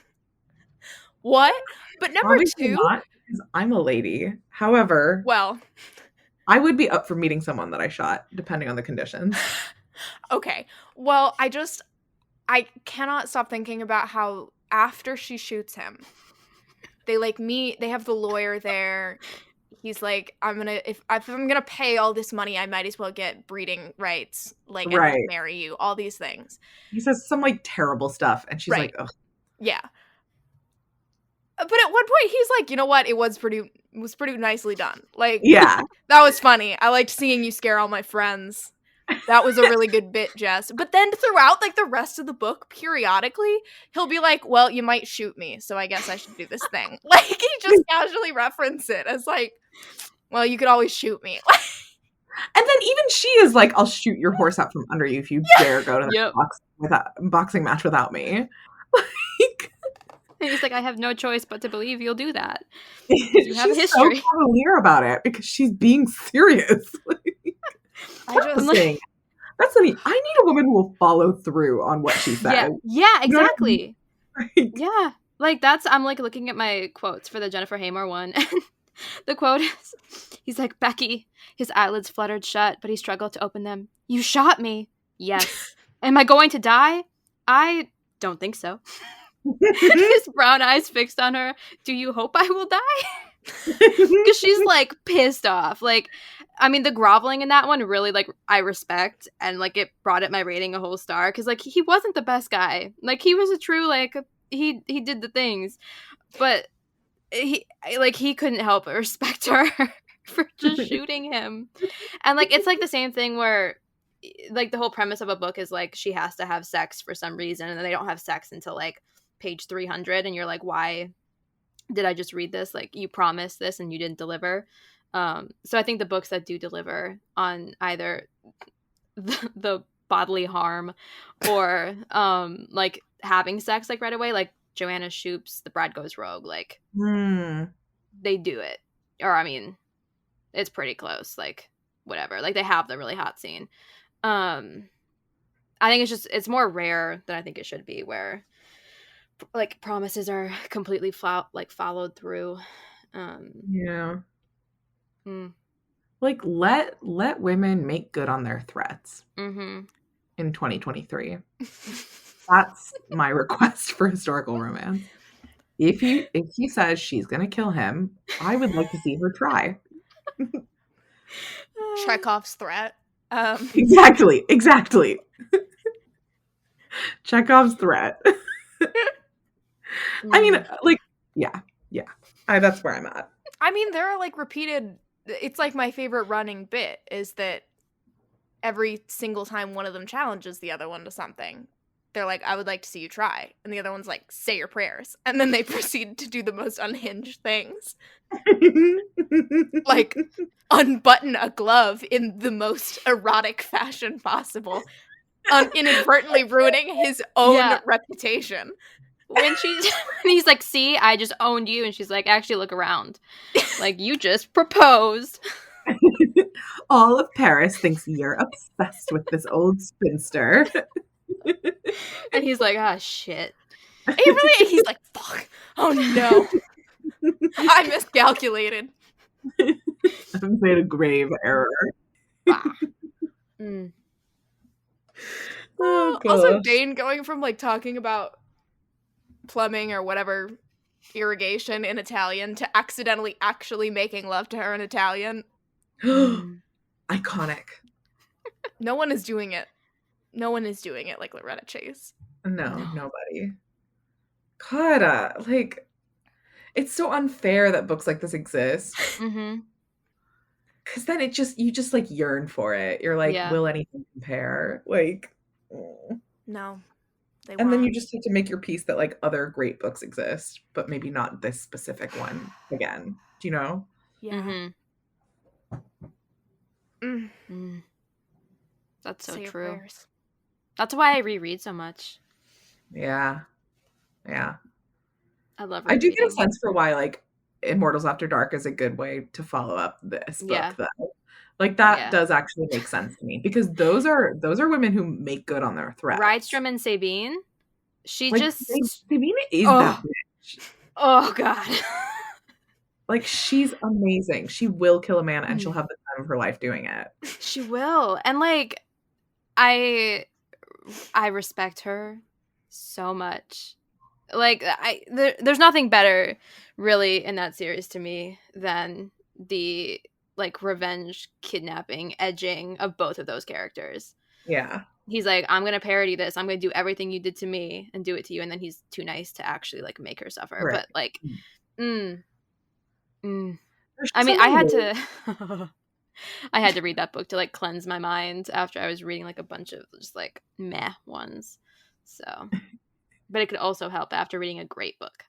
What? But number Obviously two, not, because I'm a lady. However, well, I would be up for meeting someone that I shot, depending on the conditions. Okay. Well, I cannot stop thinking about how after she shoots him, they like meet, they have the lawyer there. He's like, if I'm gonna pay all this money, I might as well get breeding rights, like, and Right. marry you, all these things. He says some like terrible stuff, and she's like, ugh. Yeah. But at one point, he's like, you know what? It was pretty nicely done. Like, yeah, that was funny. I liked seeing you scare all my friends. That was a really good bit, Jess. But then throughout, like, the rest of the book, periodically, he'll be like, well, you might shoot me, so I guess I should do this thing. Like, he just casually referenced it as like, well, you could always shoot me. And then even she is like, I'll shoot your horse out from under you if you dare go to the boxing match without me. Like, and he's like, I have no choice but to believe you'll do that. You have history. So cavalier about it because she's being serious. That's the thing. I need a woman who will follow through on what she says. Yeah, exactly. You know what I mean? Yeah, like I'm like looking at my quotes for the Jennifer Haymore one, and the quote is, he's like, Becky, his eyelids fluttered shut, but he struggled to open them. You shot me. Yes. Am I going to die? I don't think so. His brown eyes fixed on her. Do you hope I will die? Because she's like pissed off. Like, I mean, the groveling in that one really, like, I respect, and like it brought up my rating a whole star because like he wasn't the best guy. Like, he was a true, like, he did the things, but he couldn't help but respect her for just shooting him. And like, it's like the same thing where like the whole premise of a book is like she has to have sex for some reason, and then they don't have sex until like page 300, and you're like, why did I just read this? Like, you promised this and you didn't deliver. So I think the books that do deliver on either the bodily harm or like having sex like right away, like Joanna Shoop's The Bride Goes Rogue, like they do it. Or I mean, it's pretty close, like whatever, like they have the really hot scene. I think it's more rare than I think it should be, where like promises are completely followed through. Like let women make good on their threats in 2023. That's my request for historical romance. If he says she's gonna kill him, I would like to see her try. Chekhov's threat. Exactly. Chekhov's threat. I mean, like, yeah. That's where I'm at. I mean, there are like repeated. It's like my favorite running bit is that every single time one of them challenges the other one to something, they're like, I would like to see you try. And the other one's like, say your prayers. And then they proceed to do the most unhinged things. Like, unbutton a glove in the most erotic fashion possible, inadvertently ruining his own reputation. When he's like, see, I just owned you. And she's like, actually, look around. Like, you just proposed. All of Paris thinks you're obsessed with this old spinster. And he's like, ah, shit. He's like, fuck. Oh no. I miscalculated. I've made a grave error. Oh, also, Dane going from like talking about plumbing or whatever irrigation in Italian to accidentally actually making love to her in Italian. Iconic. No one is doing it. No one is doing it like Loretta Chase. No, nobody. God, like, it's so unfair that books like this exist. Because then you just like yearn for it. You're like, will anything compare? Like, no. And then you just have to make your peace that like other great books exist, but maybe not this specific one again. Do you know? Yeah. That's so true. That's why I reread so much. Yeah. I love rereading. I do get a sense for why like Immortals After Dark is a good way to follow up this book though. Like that does actually make sense to me because those are women who make good on their threats. Rydstrom and Sabine. Sabine is that bitch. Oh god. Like she's amazing. She will kill a man and she'll have the time of her life doing it. She will. And like I respect her so much. Like there's nothing better really in that series to me than the like revenge kidnapping edging of both of those characters. Yeah. He's like, I'm gonna parody this, I'm gonna do everything you did to me and do it to you, and then he's too nice to actually like make her suffer. Right. But like I mean, I had to read that book to like cleanse my mind after I was reading like a bunch of just like meh ones. So but it could also help after reading a great book.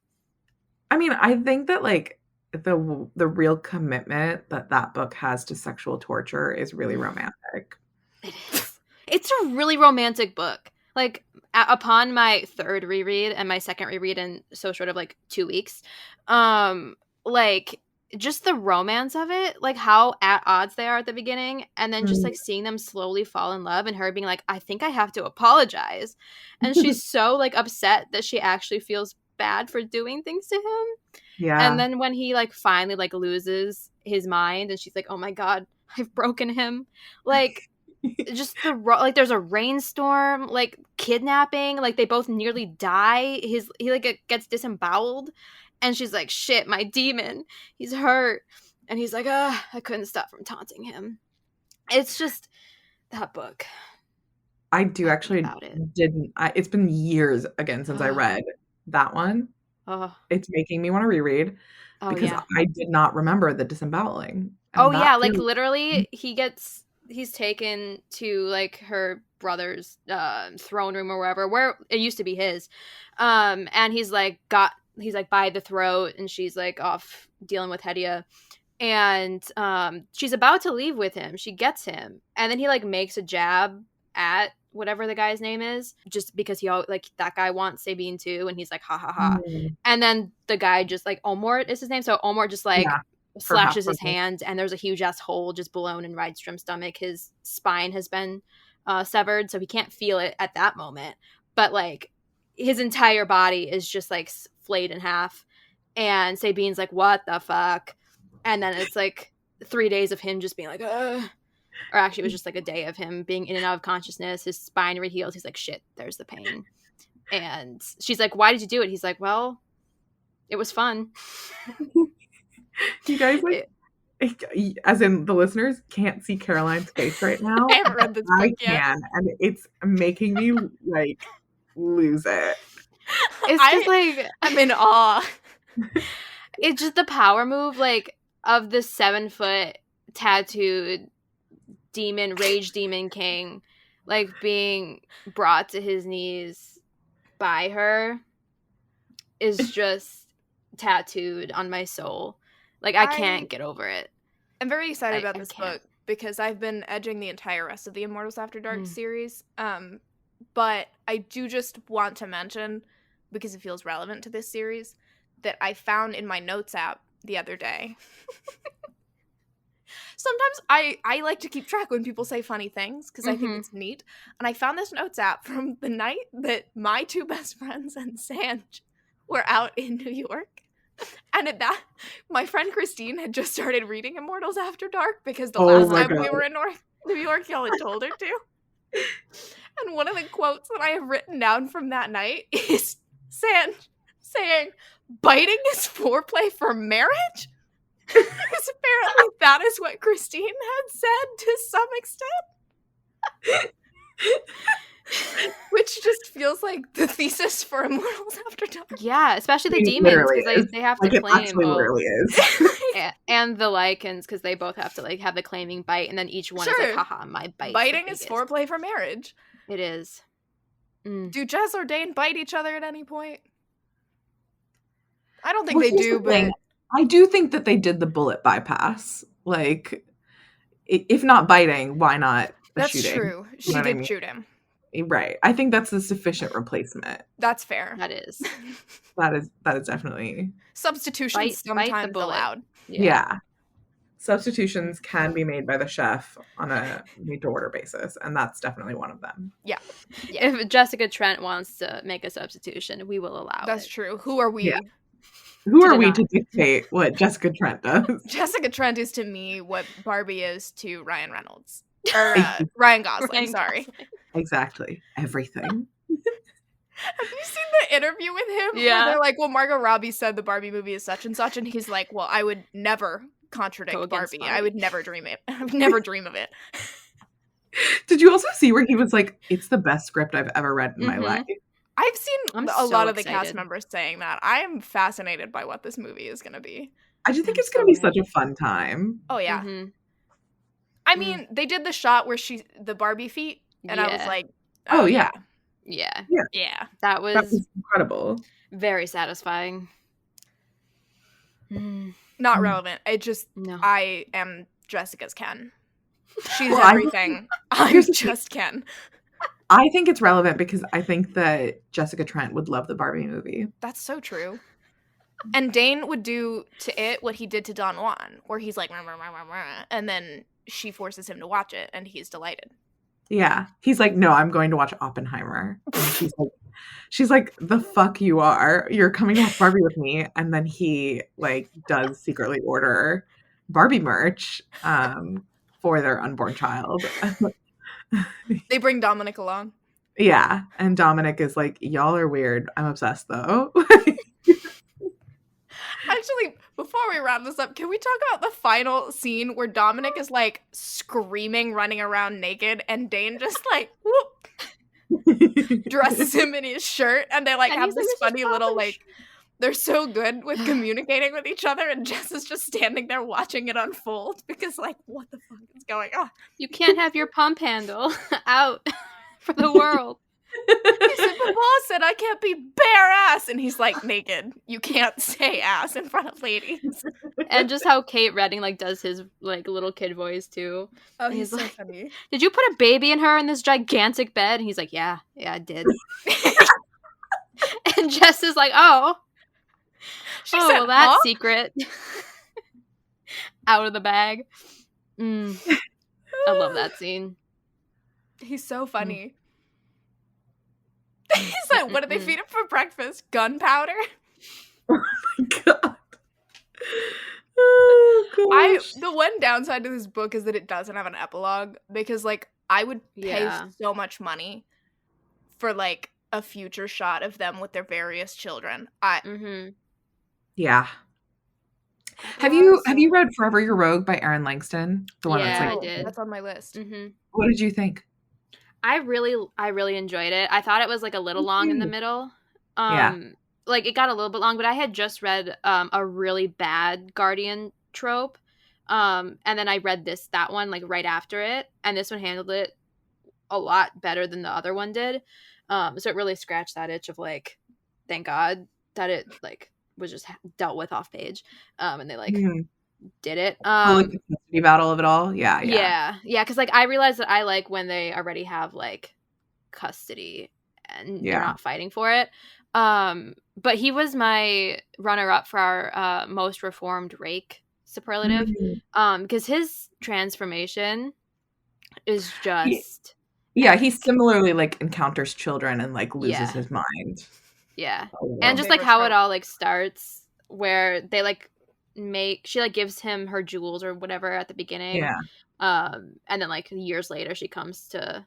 I mean, I think that like the real commitment that book has to sexual torture is really romantic. It is. It's a really romantic book. Like upon my third reread and my second reread in so short of like 2 weeks, like just the romance of it, like how at odds they are at the beginning, and then just like seeing them slowly fall in love and her being like, I think I have to apologize. And she's so like upset that she actually feels bad for doing things to him. Yeah. And then when he like finally like loses his mind and she's like, oh my God, I've broken him. Like just like there's a rainstorm, like kidnapping, like they both nearly die. He like gets disemboweled. And she's like, shit, my demon, he's hurt. And he's like, I couldn't stop from taunting him. It's just that book. I do actually it's been years again since I read that one. It's making me want to reread because I did not remember the disemboweling. Like literally he's taken to like her brother's throne room or wherever, where it used to be his. And he's like by the throat and she's like off dealing with Hedia. And she's about to leave with him. She gets him. And then he like makes a jab at whatever the guy's name is, just because he like that guy wants Sabine too. And he's like, ha ha ha. And then the guy just like Omort is his name. So Omort just like slashes his hand and there's a huge ass hole just blown in Rydstrom's stomach. His spine has been severed. So he can't feel it at that moment. But like his entire body is just like flayed in half. And Sabine's like, what the fuck? And then it's like 3 days of him just being like, ugh. Or actually it was just like a day of him being in and out of consciousness. His spine reheals. He's like, shit, there's the pain. And she's like, why did you do it? He's like, well, it was fun. You guys like, as in the listeners can't see Caroline's face right now. I haven't read this book yet. Can, and it's making me like lose it. It's just like I'm in awe. It's just the power move, like of the 7-foot tattooed rage demon king, like being brought to his knees by her is just tattooed on my soul. Like I can't get over it. I'm very excited about this book because I've been edging the entire rest of the Immortals After Dark series. But I do just want to mention, because it feels relevant to this series, that I found in my notes app the other day. sometimes I like to keep track when people say funny things because I think it's neat. And I found this notes app from the night that my two best friends and Sanj were out in New York. And at that, my friend Christine had just started reading Immortals After Dark because the last time we were in New York, y'all had told her to. And one of the quotes that I have written down from that night is Sanj saying, "Biting is foreplay for marriage?" Because apparently that is what Christine had said to some extent. Which just feels like the thesis for Immortals After Dark. Yeah, especially the demons, because they have to claim. It actually literally is. And the Lycans, because they both have to like have the claiming bite, and then each one is like, haha, my bite. Biting is foreplay for marriage. It is. Do Jess or Dane bite each other at any point? I don't think they do, but I do think that they did the bullet bypass. Like, if not biting, why not that's shooting? True. She did shoot him. Right. I think that's a sufficient replacement. That's fair. That is. That is definitely. Substitution sometimes allowed. Yeah. Substitutions can be made by the chef on a made-to-order basis, and that's definitely one of them. Yeah. If Jessica Trent wants to make a substitution, we will allow That's true. Who are we? Yeah. Who are we to dictate what Jessica Trent does? Jessica Trent is to me what Barbie is to Ryan Reynolds. Or Ryan Gosling, sorry. Exactly. Everything. Have you seen the interview with him? Yeah. Where they're like, well, Margot Robbie said the Barbie movie is such and such, and he's like, well, I would never contradict Barbie. I would never dream it. I would never dream of it. Did you also see where he was like, it's the best script I've ever read in my life? I've seen a lot of the cast members saying that. I am fascinated by what this movie is going to be. I just think it's going to be such a fun time. Oh, yeah. I mean, they did the shot where the Barbie feet, and I was like, oh yeah. Yeah. That was incredible. Very satisfying. Not relevant. I am Jessica's Ken. She's everything. I'm just Ken. I think it's relevant because I think that Jessica Trent would love the Barbie movie. That's so true. And Dane would do to it what he did to Don Juan, where he's like, rah, rah, rah, rah, rah, and then she forces him to watch it, and he's delighted. Yeah. He's like, no, I'm going to watch Oppenheimer. And she's like, the fuck you are. You're coming to watch Barbie with me. And then he like does secretly order Barbie merch for their unborn child. They bring Dominic along. Yeah. And Dominic is like, y'all are weird. I'm obsessed though. Actually, before we wrap this up, can we talk about the final scene where Dominic is like screaming, running around naked, and Dane just like whoop dresses him in his shirt, and they like have this funny little like they're so good with communicating with each other, and Jess is just standing there watching it unfold because like what the fuck is going on? You can't have your pump handle out for the world. He said, the boss said I can't be bare ass, and he's like naked. You can't say ass in front of ladies. And just how Kate Redding like does his like little kid voice too. Oh, he's so like, funny. Did you put a baby in her in this gigantic bed? And he's like, yeah, I did. And Jess is like, oh, she said, well, that's secret. Out of the bag. I love that scene. He's so funny. He's like, what did they feed him for breakfast? Gunpowder? Oh my god. Oh, the one downside to this book is that it doesn't have an epilogue, because like I would pay so much money for like a future shot of them with their various children. Yeah. Have you read Forever Your Rogue by Erin Langston? The one that's like, I did. That's on my list. What did you think? I really enjoyed it. I thought it was like a little long in the middle. Like it got a little bit long, but I had just read a really bad Guardian trope. And then I read that one like right after it, and this one handled it a lot better than the other one did. So it really scratched that itch of like, thank God that it like was just dealt with off page. And they like did it. Like the custody battle of it all. Yeah. Because like I realized that I like when they already have like custody and they're not fighting for it. But he was my runner-up for our most reformed rake superlative. Because his transformation is just he similarly like encounters children and like loses his mind. Yeah. And just like how it all like starts, where they like she like gives him her jewels or whatever at the beginning. And then like years later she comes to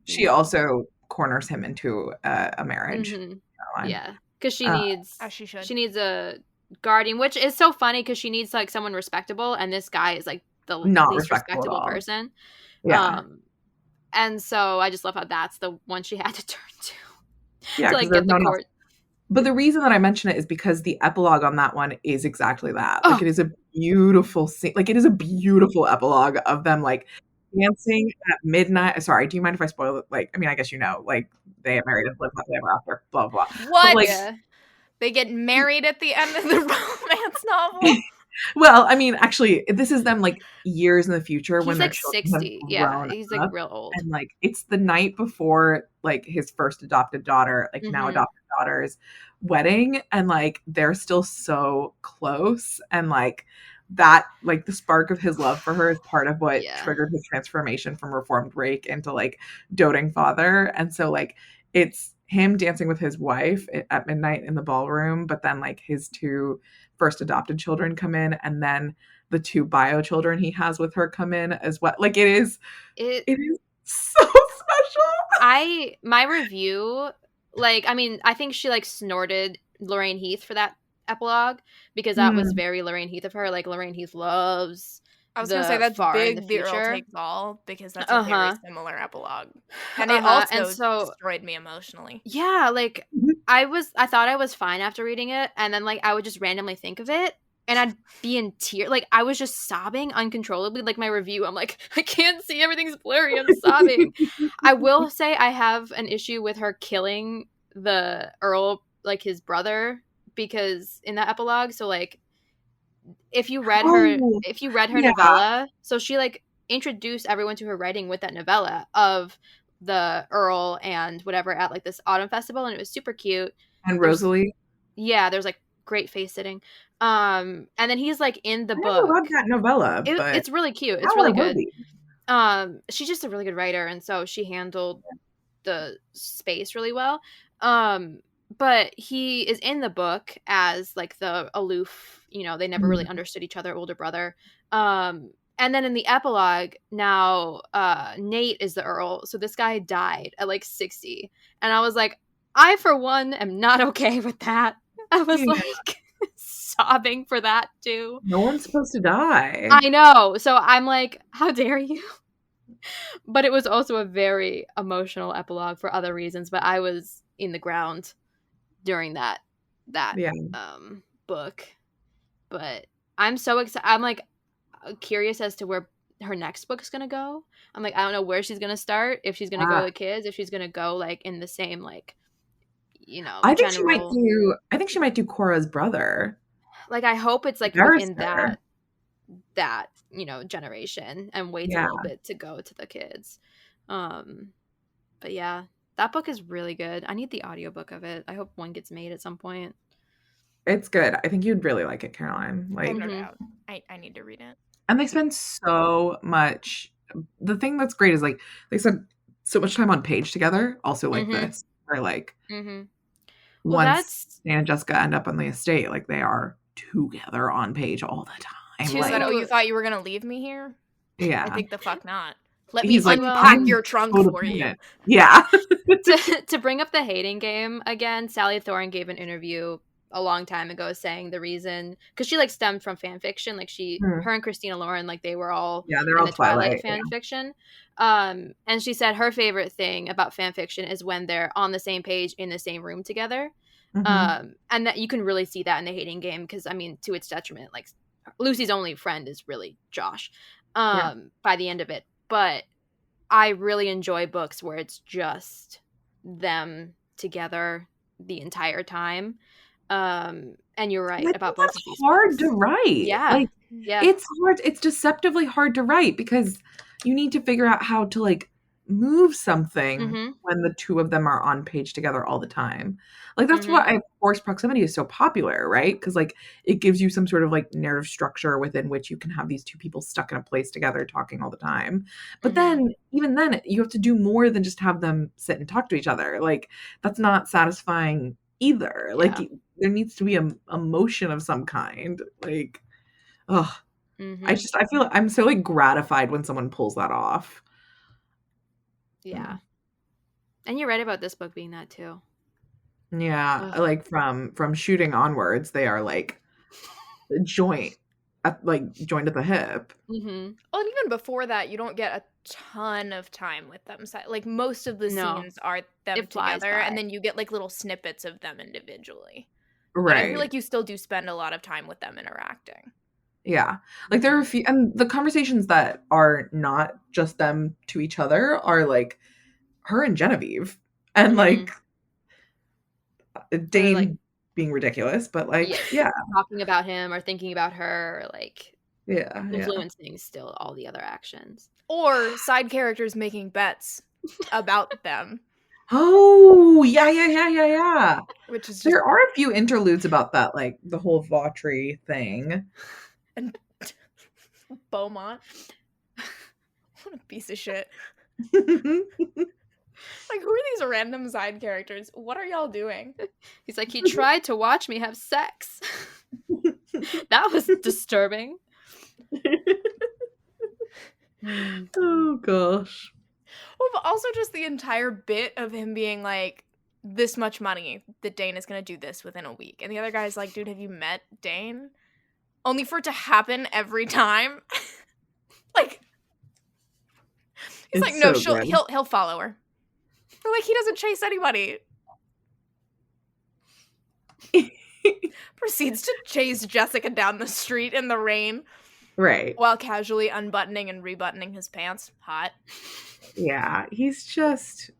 she also corners him into a marriage. Yeah, because she needs as she should. She needs a guardian, which is so funny because she needs like someone respectable, and this guy is like the not least respectable person. And so I just love how that's the one she had to turn to. Yeah, to like get the court. But the reason that I mention it is because the epilogue on that one is exactly that. Like, it is a beautiful scene. Like, it is a beautiful epilogue of them, like, dancing at midnight. Sorry, do you mind if I spoil it? Like, I mean, I guess you know. Like, they get married and live happily ever after, blah, blah, blah. What? But, like, they get married at the end of the romance novel? Well, I mean, actually, this is them, like, years in the future when they're like 60. Yeah, he's, like, real old. And, like, it's the night before, like, his first adopted daughter, like, now adopted daughter's wedding. And, like, they're still so close. And, like, that, like, the spark of his love for her is part of what triggered his transformation from reformed rake into, like, doting father. And so, like, it's him dancing with his wife at midnight in the ballroom, but then, like, his two first adopted children come in, and then the two bio children he has with her come in as well. Like, it is so special. My review, like, I mean, I think she like snorted Lorraine Heath for that epilogue because that was very Lorraine Heath of her. Like, Lorraine Heath loves. I was gonna say that's big. The Earl Takes All, because that's a very similar epilogue, and it also destroyed me emotionally. Yeah, like I thought I was fine after reading it, and then like I would just randomly think of it, and I'd be in tears. Like, I was just sobbing uncontrollably. Like, my review, I'm like, I can't see, everything's blurry. I'm sobbing. I will say I have an issue with her killing the Earl, like his brother, because in that epilogue, so like. If you read her novella, so she like introduced everyone to her writing with that novella of the Earl and whatever at like this autumn festival, and it was super cute. And Rosalie, there's like great face sitting. And then he's like in the book. I read that novella, but it's really cute. It's really good. She's just a really good writer, and so she handled the space really well. But he is in the book as like the aloof, you know, they never really understood each other, older brother. And then in the epilogue, now Nate is the Earl. So this guy died at like 60. And I was like, I, for one, am not okay with that. I was like sobbing for that too. No one's supposed to die. I know. So I'm like, how dare you? But it was also a very emotional epilogue for other reasons. But I was in the ground during that book. But I'm so excited. I'm like curious as to where her next book's gonna go. I'm like, I don't know where she's gonna start, if she's gonna go to kids, if she's gonna go like in the same, like, you know, I think she might do Cora's brother. Like, I hope it's like within that you know, generation, and waits a little bit to go to the kids. But yeah, that book is really good. I need the audiobook of it. I hope one gets made at some point. It's good. I think you'd really like it, Caroline. Like, I need to read it. And they spend so much. The thing that's great is like they spend so much time on page together. Also, like this, where like once Stan and Jessica end up on the estate, like they are together on page all the time. She said, "Oh, you thought you were gonna leave me here? Yeah, I think the fuck not. Let me unpack your trunk for you." Yeah. To bring up the hating game again, Sally Thorne gave an interview a long time ago saying the reason, because she like stemmed from fan fiction, like her and Christina Lauren, like they were all they're all Twilight fan fiction. And she said her favorite thing about fan fiction is when they're on the same page in the same room together. And that you can really see that in the hating game, because I mean, to its detriment, like Lucy's only friend is really Josh by the end of it. But I really enjoy books where it's just them together the entire time. And you're right about both of these. It's hard to write. Yeah. It's hard. It's deceptively hard to write because you need to figure out how to like move something when the two of them are on page together all the time. Like, that's why forced proximity is so popular, right? Because, like, it gives you some sort of, like, narrative structure within which you can have these two people stuck in a place together talking all the time. But then, even then, you have to do more than just have them sit and talk to each other. Like, that's not satisfying either. Like, there needs to be a motion of some kind. Like, ugh. I feel I'm so, like, gratified when someone pulls that off. Yeah. And you're right about this book being that too. Yeah. Ugh. Like, from shooting onwards, they are, like, joined at the hip. Well, and even before that, you don't get a ton of time with them. So, like, most of the scenes are them together, and then you get, like, little snippets of them individually. Right. But I feel like you still do spend a lot of time with them interacting. Yeah. Like, there are a few, and the conversations that are not just them to each other are, like, her and Genevieve. And, like, Dane, like, being ridiculous, but, like, talking about him or thinking about her, or, like, influencing still all the other actions. Or side characters making bets about them. Oh, yeah. Which is just... There are a few interludes about that, like, the whole Vautry thing. And Beaumont. What a piece of shit. Like, who are these random side characters? What are y'all doing? He's like, he tried to watch me have sex. That was disturbing. Oh, gosh. Well, but also just the entire bit of him being like, this much money that Dane is going to do this within a week. And the other guy's like, dude, have you met Dane? Only for it to happen every time. Like, he's like, no, he'll follow her. But, like, he doesn't chase anybody. Proceeds to chase Jessica down the street in the rain. Right. While casually unbuttoning and rebuttoning his pants. Hot. Yeah, he's just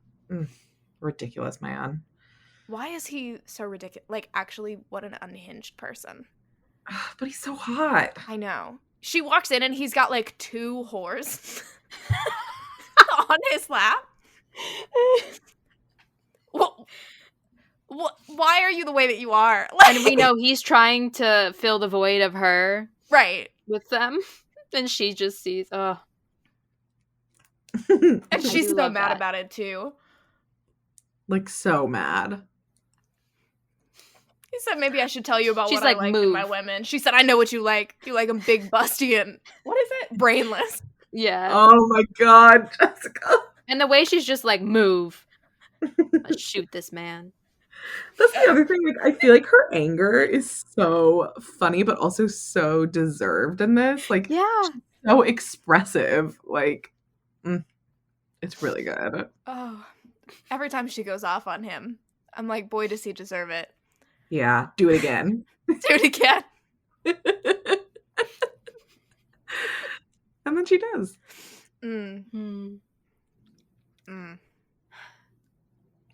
ridiculous, man. Why is he so ridiculous? Like, actually, what an unhinged person. But he's so hot. I know. She walks in and he's got, like, 2 whores on his lap. Why are you the way that you are? Like, and we know he's trying to fill the void of her. Right. With them. And she just sees, and she's so mad about it, too. Like, so mad. He said, maybe I should tell you about what I like in my women. She said, I know what you like. You like them big, busty, and, what is it? Brainless. Yeah. Oh, my God, Jessica. And the way she's just like, move. Let's shoot this man. That's the other thing. Like, I feel like her anger is so funny, but also so deserved in this. Like, so expressive. Like, it's really good. Oh, every time she goes off on him, I'm like, boy, does he deserve it. Yeah, do it again. Do it again. And then she does.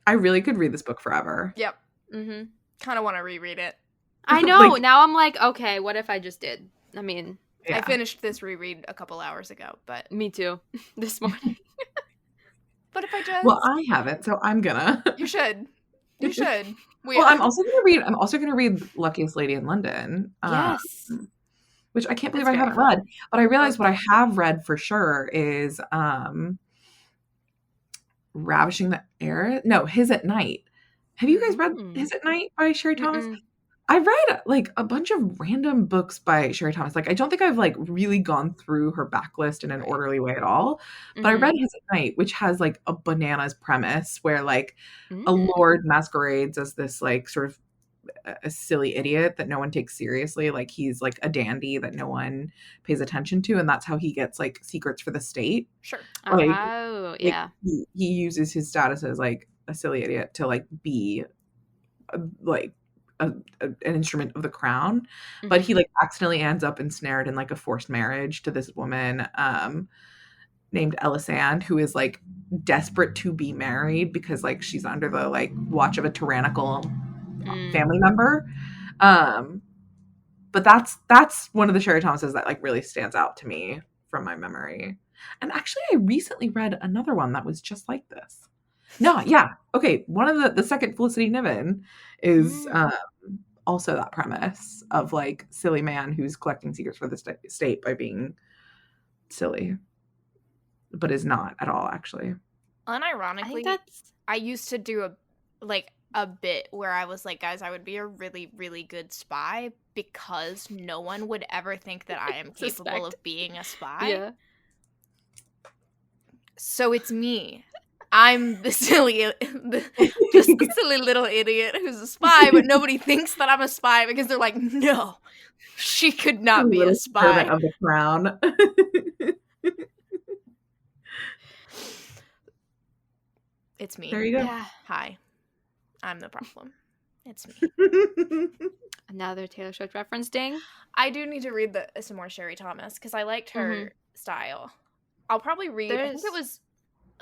I really could read this book forever. Yep. Kind of want to reread it. I know. Like, now I'm like, okay, what if I just did? I mean, I finished this reread a couple hours ago, but me too. This morning. But if I just... Well, I haven't, so I'm gonna. You should. You should. Well, I'm also gonna read Luckiest Lady in London. Yes. Which I can't believe I haven't read. But I realized what I have read for sure is Ravishing the Heiress. No, His at Night. Have you guys read His at Night by Sherry Thomas? I read like a bunch of random books by Sherry Thomas. Like, I don't think I've like really gone through her backlist in an orderly way at all. But I read His at Night, which has like a bananas premise where like a lord masquerades as this like sort of a silly idiot that no one takes seriously. Like, he's like a dandy that no one pays attention to, and that's how he gets like secrets for the state. Sure. Like, oh, yeah. Like, he uses his status as like a silly idiot to like be like an instrument of the crown. But he like accidentally ends up ensnared in like a forced marriage to this woman named Elisande, who is like desperate to be married because like she's under the like watch of a tyrannical family member. But that's one of the Sherry Thomases that like really stands out to me from my memory. And actually, I recently read another one that was just like this. No, yeah. Okay, one of the second Felicity Niven is also that premise of like silly man who's collecting secrets for the state by being silly, but is not at all actually. Unironically, I used to do a bit where I was like, guys, I would be a really, really good spy because no one would ever think that I am capable of being a spy. Yeah. So it's me. I'm the silly little idiot who's a spy, but nobody thinks that I'm a spy because they're like, no, she could not be a spy. Servant of the crown. It's me. There you go. Yeah. Hi. I'm the problem. It's me. Another Taylor Swift reference ding. I do need to read some more Sherry Thomas because I liked her style. I'll probably read. I think it was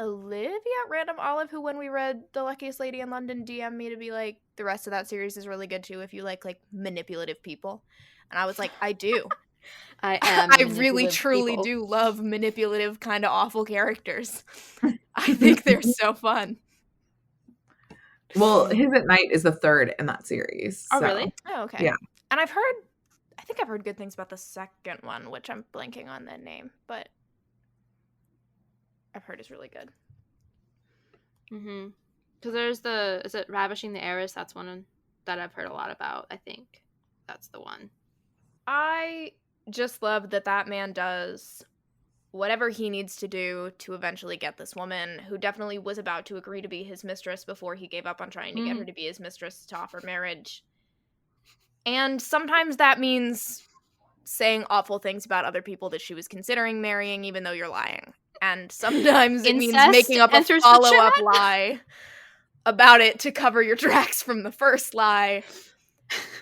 Olivia Random Olive who, when we read The Luckiest Lady in London, DM'd me to be like, the rest of that series is really good too if you like manipulative people. And I was like, I do. I really truly do love manipulative kind of awful characters. I think they're so fun. Well, His at Night is the third in that series. Oh, really? Oh, okay. Yeah. And I think I've heard good things about the second one, which I'm blanking on the name, but I've heard is really good. Mm-hmm. Because there's is it Ravishing the Heiress? That's one that I've heard a lot about. I think that's the one. I just love that man does whatever he needs to do to eventually get this woman who definitely was about to agree to be his mistress before he gave up on trying to get her to be his mistress to offer marriage. And sometimes that means saying awful things about other people that she was considering marrying, even though you're lying. And sometimes it means making up a follow-up lie about it to cover your tracks from the first lie.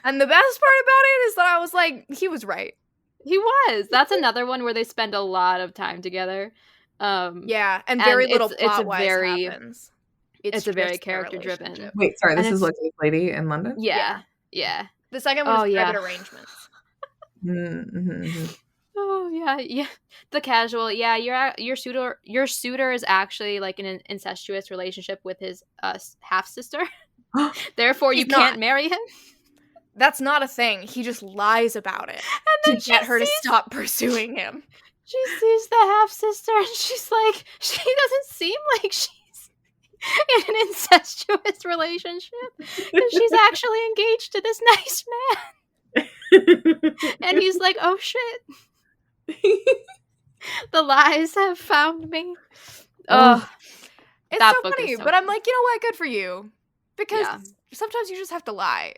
And the best part about it is that I was like, he was right. He was. That's another one where they spend a lot of time together. Yeah, and very little plot-wise happens. It's a very character-driven. Wait, sorry, this is Luckiest Lady in London? Yeah. The second one is Private Arrangements. Mm-hmm. Oh, yeah. The casual. Yeah, your suitor is actually like in an incestuous relationship with his half-sister. Therefore, you can't marry him. That's not a thing. He just lies about it to get her to stop pursuing him. She sees the half-sister and she's like, she doesn't seem like she's in an incestuous relationship. She's actually engaged to this nice man. And he's like, oh shit. The lies have found me. Oh, it's so funny. But I'm like, you know what? Good for you. Because sometimes you just have to lie.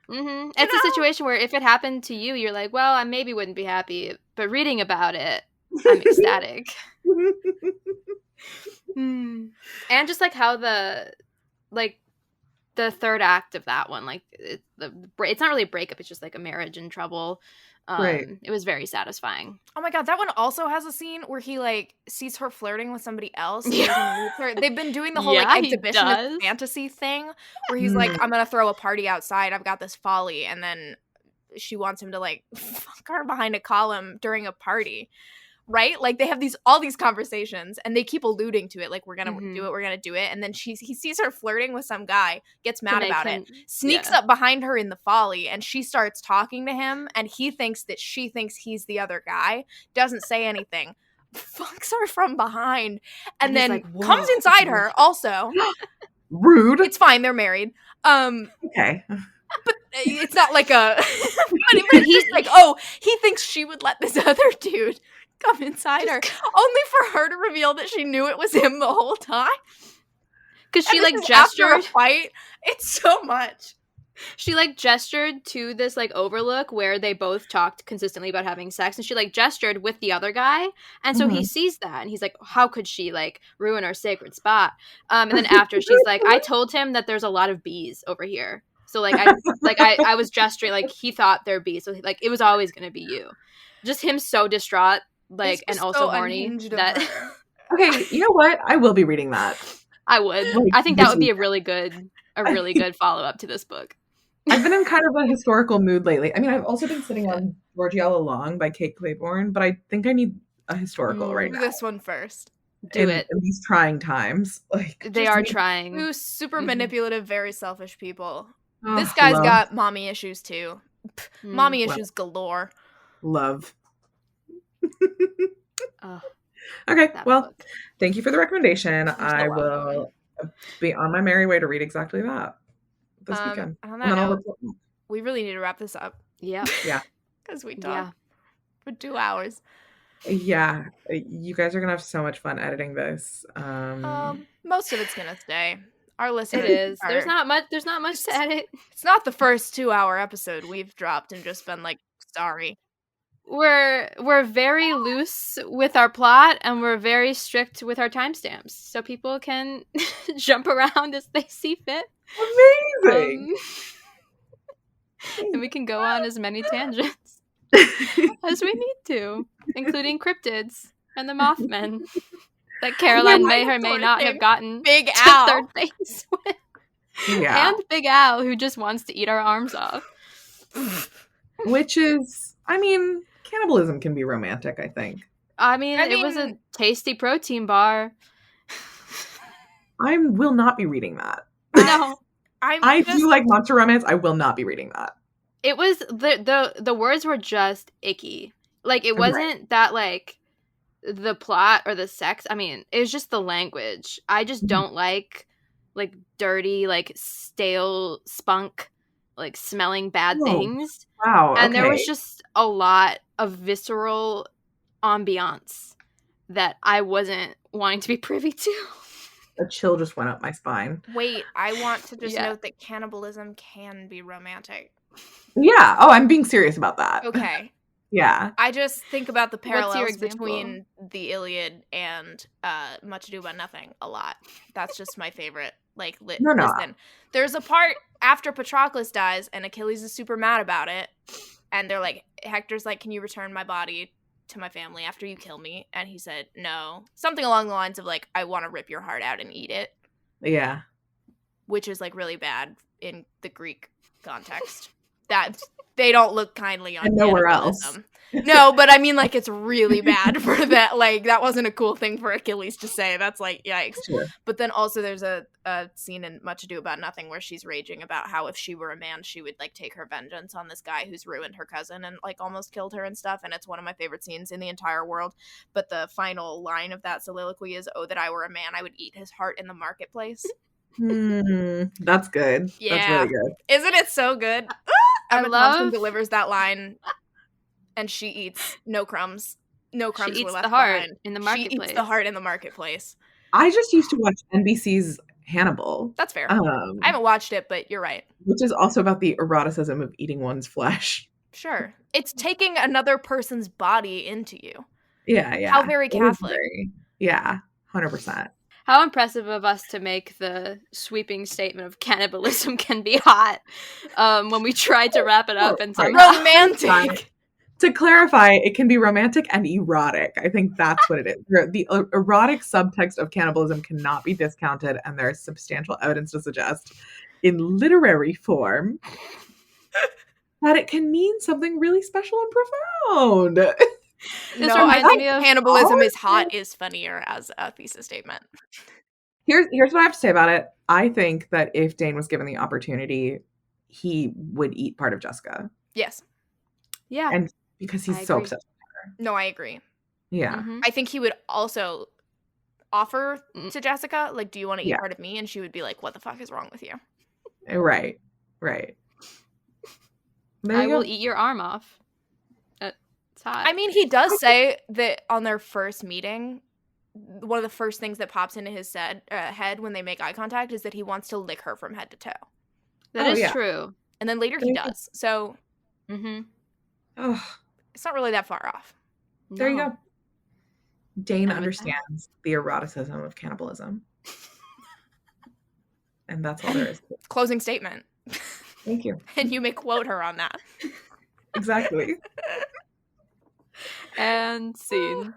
Mm-hmm. It's a situation where if it happened to you, you're like, well, I maybe wouldn't be happy, but reading about it, I'm ecstatic. And just like how the third act of that one, like it's not really a breakup, it's just like a marriage in trouble. Right. It was very satisfying. Oh my god, that one also has a scene where he like sees her flirting with somebody else. They've been doing the whole like exhibitionist fantasy thing where he's like, I'm gonna throw a party outside, I've got this folly, and then she wants him to like fuck her behind a column during a party. Right? Like they have all these conversations and they keep alluding to it, like we're gonna do it, and then he sees her flirting with some guy, gets mad about it, sneaks up behind her in the folly, and she starts talking to him, and he thinks that she thinks he's the other guy, doesn't say anything, fucks her from behind, and then like, comes inside her also. Rude. It's fine, they're married. Okay. But it's not like a but he's like, oh, he thinks she would let this other dude come inside her, only for her to reveal that she knew it was him the whole time. Because she like gestured after a fight. It's so much. She like gestured to this like overlook where they both talked consistently about having sex, and she like gestured with the other guy, and so he sees that and he's like, how could she like ruin our sacred spot? And then after she's like, I told him that there's a lot of bees over here, so like I was gesturing like he thought there'd be, so like it was always gonna be you. Just him so distraught. Like, and also so horny that okay, you know what? I will be reading that. I would. I think that would be a really good follow-up to this book. I've been in kind of a historical mood lately. I mean, I've also been sitting on Georgie All Along by Kate Claiborne, but I think I need a historical right Do now. this one first. Do it. In these trying times. Like, they are trying. Two super manipulative, very selfish people. Oh, this guy's got mommy issues too. Mommy issues galore. Love. Okay, well, thank you for the recommendation. I will be on my merry way to read exactly that this weekend. On that note, we really need to wrap this up. Yeah. Yeah. Because we talked for 2 hours. Yeah. You guys are going to have so much fun editing this. Most of it's going to stay. Our listeners It is. There's not much to edit. It's not the first 2-hour episode we've dropped and just been like, sorry. We're very loose with our plot, and we're very strict with our timestamps, so people can jump around as they see fit. Amazing. And we can go on as many tangents as we need to, including cryptids and the Mothmen that Caroline may or may not have gotten Big Al third base with. Yeah. And Big Al, who just wants to eat our arms off. Which is, I mean, cannibalism can be romantic, I think. I mean, it was a tasty protein bar. I will not be reading that. No. I do like monster romance. I will not be reading that. It was, the words were just icky. Like, it wasn't that, like, the plot or the sex. I mean, it was just the language. I just don't like dirty, like, stale spunk, like, smelling bad things. Wow. And there was just a lot of visceral ambiance that I wasn't wanting to be privy to. A chill just went up my spine. Wait, I want to just note that cannibalism can be romantic. Yeah. Oh, I'm being serious about that. Okay. Yeah. I just think about the parallels between the Iliad and Much Ado About Nothing a lot. That's just my favorite. Like, listen, there's a part after Patroclus dies and Achilles is super mad about it. And they're like, Hector's like, can you return my body to my family after you kill me? And he said, no. Something along the lines of, like, I want to rip your heart out and eat it. Yeah. Which is, like, really bad in the Greek context. That they don't look kindly on nowhere else. No, but I mean, like, it's really bad for that. Like, that wasn't a cool thing for Achilles to say. That's like, yikes. Sure. But then also there's a scene in Much Ado About Nothing where she's raging about how if she were a man, she would, like, take her vengeance on this guy who's ruined her cousin and, like, almost killed her and stuff. And it's one of my favorite scenes in the entire world. But the final line of that soliloquy is, oh, that I were a man, I would eat his heart in the marketplace. That's good. Yeah. That's really good. Isn't it so good? Emma Thompson delivers that line, and she eats no crumbs. No crumbs she eats were left the heart behind. in the marketplace. She eats the heart in the marketplace. I just used to watch NBC's Hannibal. That's fair. I haven't watched it, but you're right. Which is also about the eroticism of eating one's flesh. Sure. It's taking another person's body into you. Yeah, yeah. How very Catholic. Yeah, 100%. How impressive of us to make the sweeping statement of cannibalism can be hot when we tried to wrap it up and somehow romantic. To clarify, it can be romantic and erotic. I think that's what it is. The erotic subtext of cannibalism cannot be discounted, and there is substantial evidence to suggest in literary form that it can mean something really special and profound. I think cannibalism is hot is funnier as a thesis statement. Here's what I have to say about it. I think that if Dane was given the opportunity, he would eat part of Jessica. Yes. Yeah. And because he's so obsessed with her. No, I agree. Yeah. Mm-hmm. I think he would also offer to Jessica, like, do you want to eat part of me? And she would be like, what the fuck is wrong with you? Right. I will eat your arm off. It's hot. I mean, he does say that on their first meeting, one of the first things that pops into his head when they make eye contact is that he wants to lick her from head to toe. That is true. And then later he does. So it's not really that far off. There you go. Dane understands the eroticism of cannibalism. And that's all there is. Closing statement. Thank you. And you may quote her on that. Exactly. And scene.